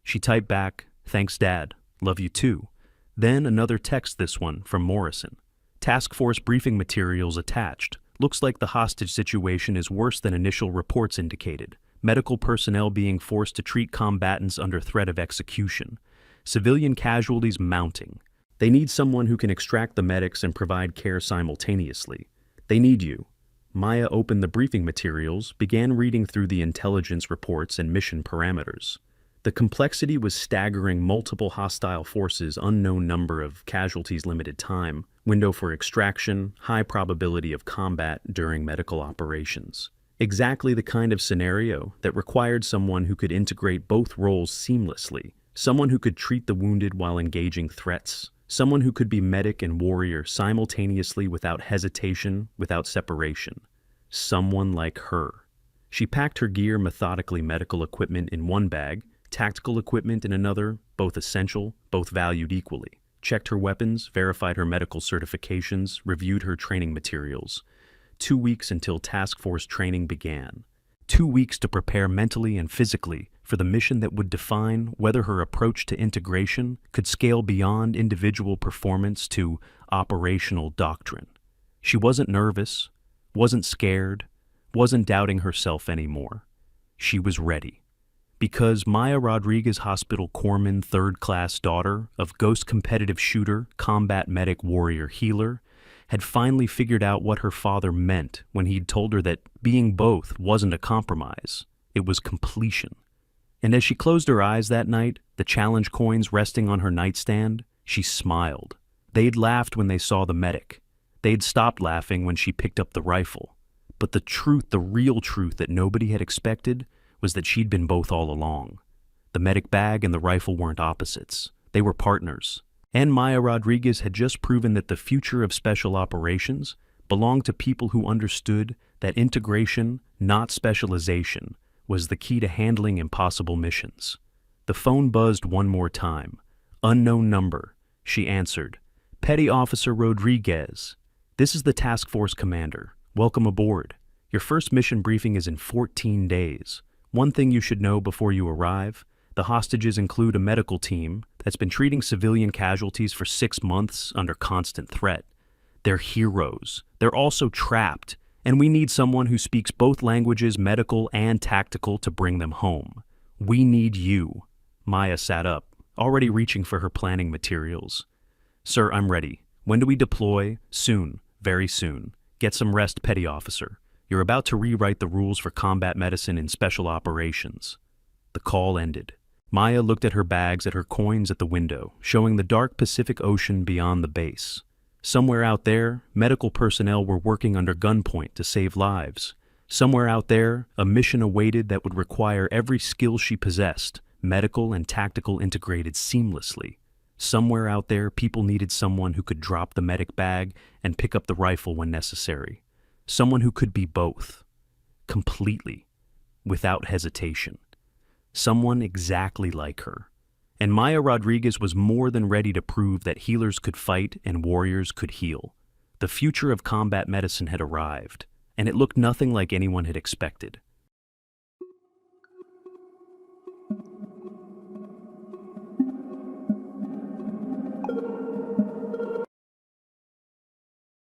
She typed back, thanks, Dad. Love you too. Then another text, this one from Morrison. Task force briefing materials attached. Looks like the hostage situation is worse than initial reports indicated. Medical personnel being forced to treat combatants under threat of execution. Civilian casualties mounting. They need someone who can extract the medics and provide care simultaneously. They need you. Maya opened the briefing materials, began reading through the intelligence reports and mission parameters. The complexity was staggering: multiple hostile forces, unknown number of casualties, limited time, window for extraction, high probability of combat during medical operations. Exactly the kind of scenario that required someone who could integrate both roles seamlessly, someone who could treat the wounded while engaging threats, someone who could be medic and warrior simultaneously without hesitation, without separation. Someone like her. She packed her gear methodically, medical equipment in one bag, tactical equipment in another, both essential, both valued equally. Checked her weapons, verified her medical certifications, reviewed her training materials. 2 weeks until task force training began. 2 weeks to prepare mentally and physically for the mission that would define whether her approach to integration could scale beyond individual performance to operational doctrine. She wasn't nervous, wasn't scared, wasn't doubting herself anymore. She was ready. Because Maya Rodriguez Hospital Corpsman third-class daughter of ghost competitive shooter, combat medic warrior healer, had finally figured out what her father meant when he'd told her that being both wasn't a compromise, it was completion. And as she closed her eyes that night, the challenge coins resting on her nightstand, she smiled. They'd laughed when they saw the medic. They'd stopped laughing when she picked up the rifle. But the truth, the real truth that nobody had expected, was that she'd been both all along. The medic bag and the rifle weren't opposites. They were partners. And Maya Rodriguez had just proven that the future of special operations belonged to people who understood that integration, not specialization, was the key to handling impossible missions. The phone buzzed one more time. Unknown number. She answered. Petty Officer Rodriguez. This is the task force commander. Welcome aboard. Your first mission briefing is in 14 days. One thing you should know before you arrive, the hostages include a medical team that's been treating civilian casualties for 6 months under constant threat. They're heroes. They're also trapped, and we need someone who speaks both languages, medical and tactical, to bring them home. We need you. Maya sat up, already reaching for her planning materials. Sir, I'm ready. When do we deploy? Soon. Very soon. Get some rest, Petty Officer. You're about to rewrite the rules for combat medicine in special operations. The call ended. Maya looked at her bags, at her coins at the window, showing the dark Pacific Ocean beyond the base. Somewhere out there, medical personnel were working under gunpoint to save lives. Somewhere out there, a mission awaited that would require every skill she possessed, medical and tactical, integrated seamlessly. Somewhere out there, people needed someone who could drop the medic bag and pick up the rifle when necessary. Someone who could be both. Completely. Without hesitation. Someone exactly like her. And Maya Rodriguez was more than ready to prove that healers could fight and warriors could heal. The future of combat medicine had arrived, and it looked nothing like anyone had expected.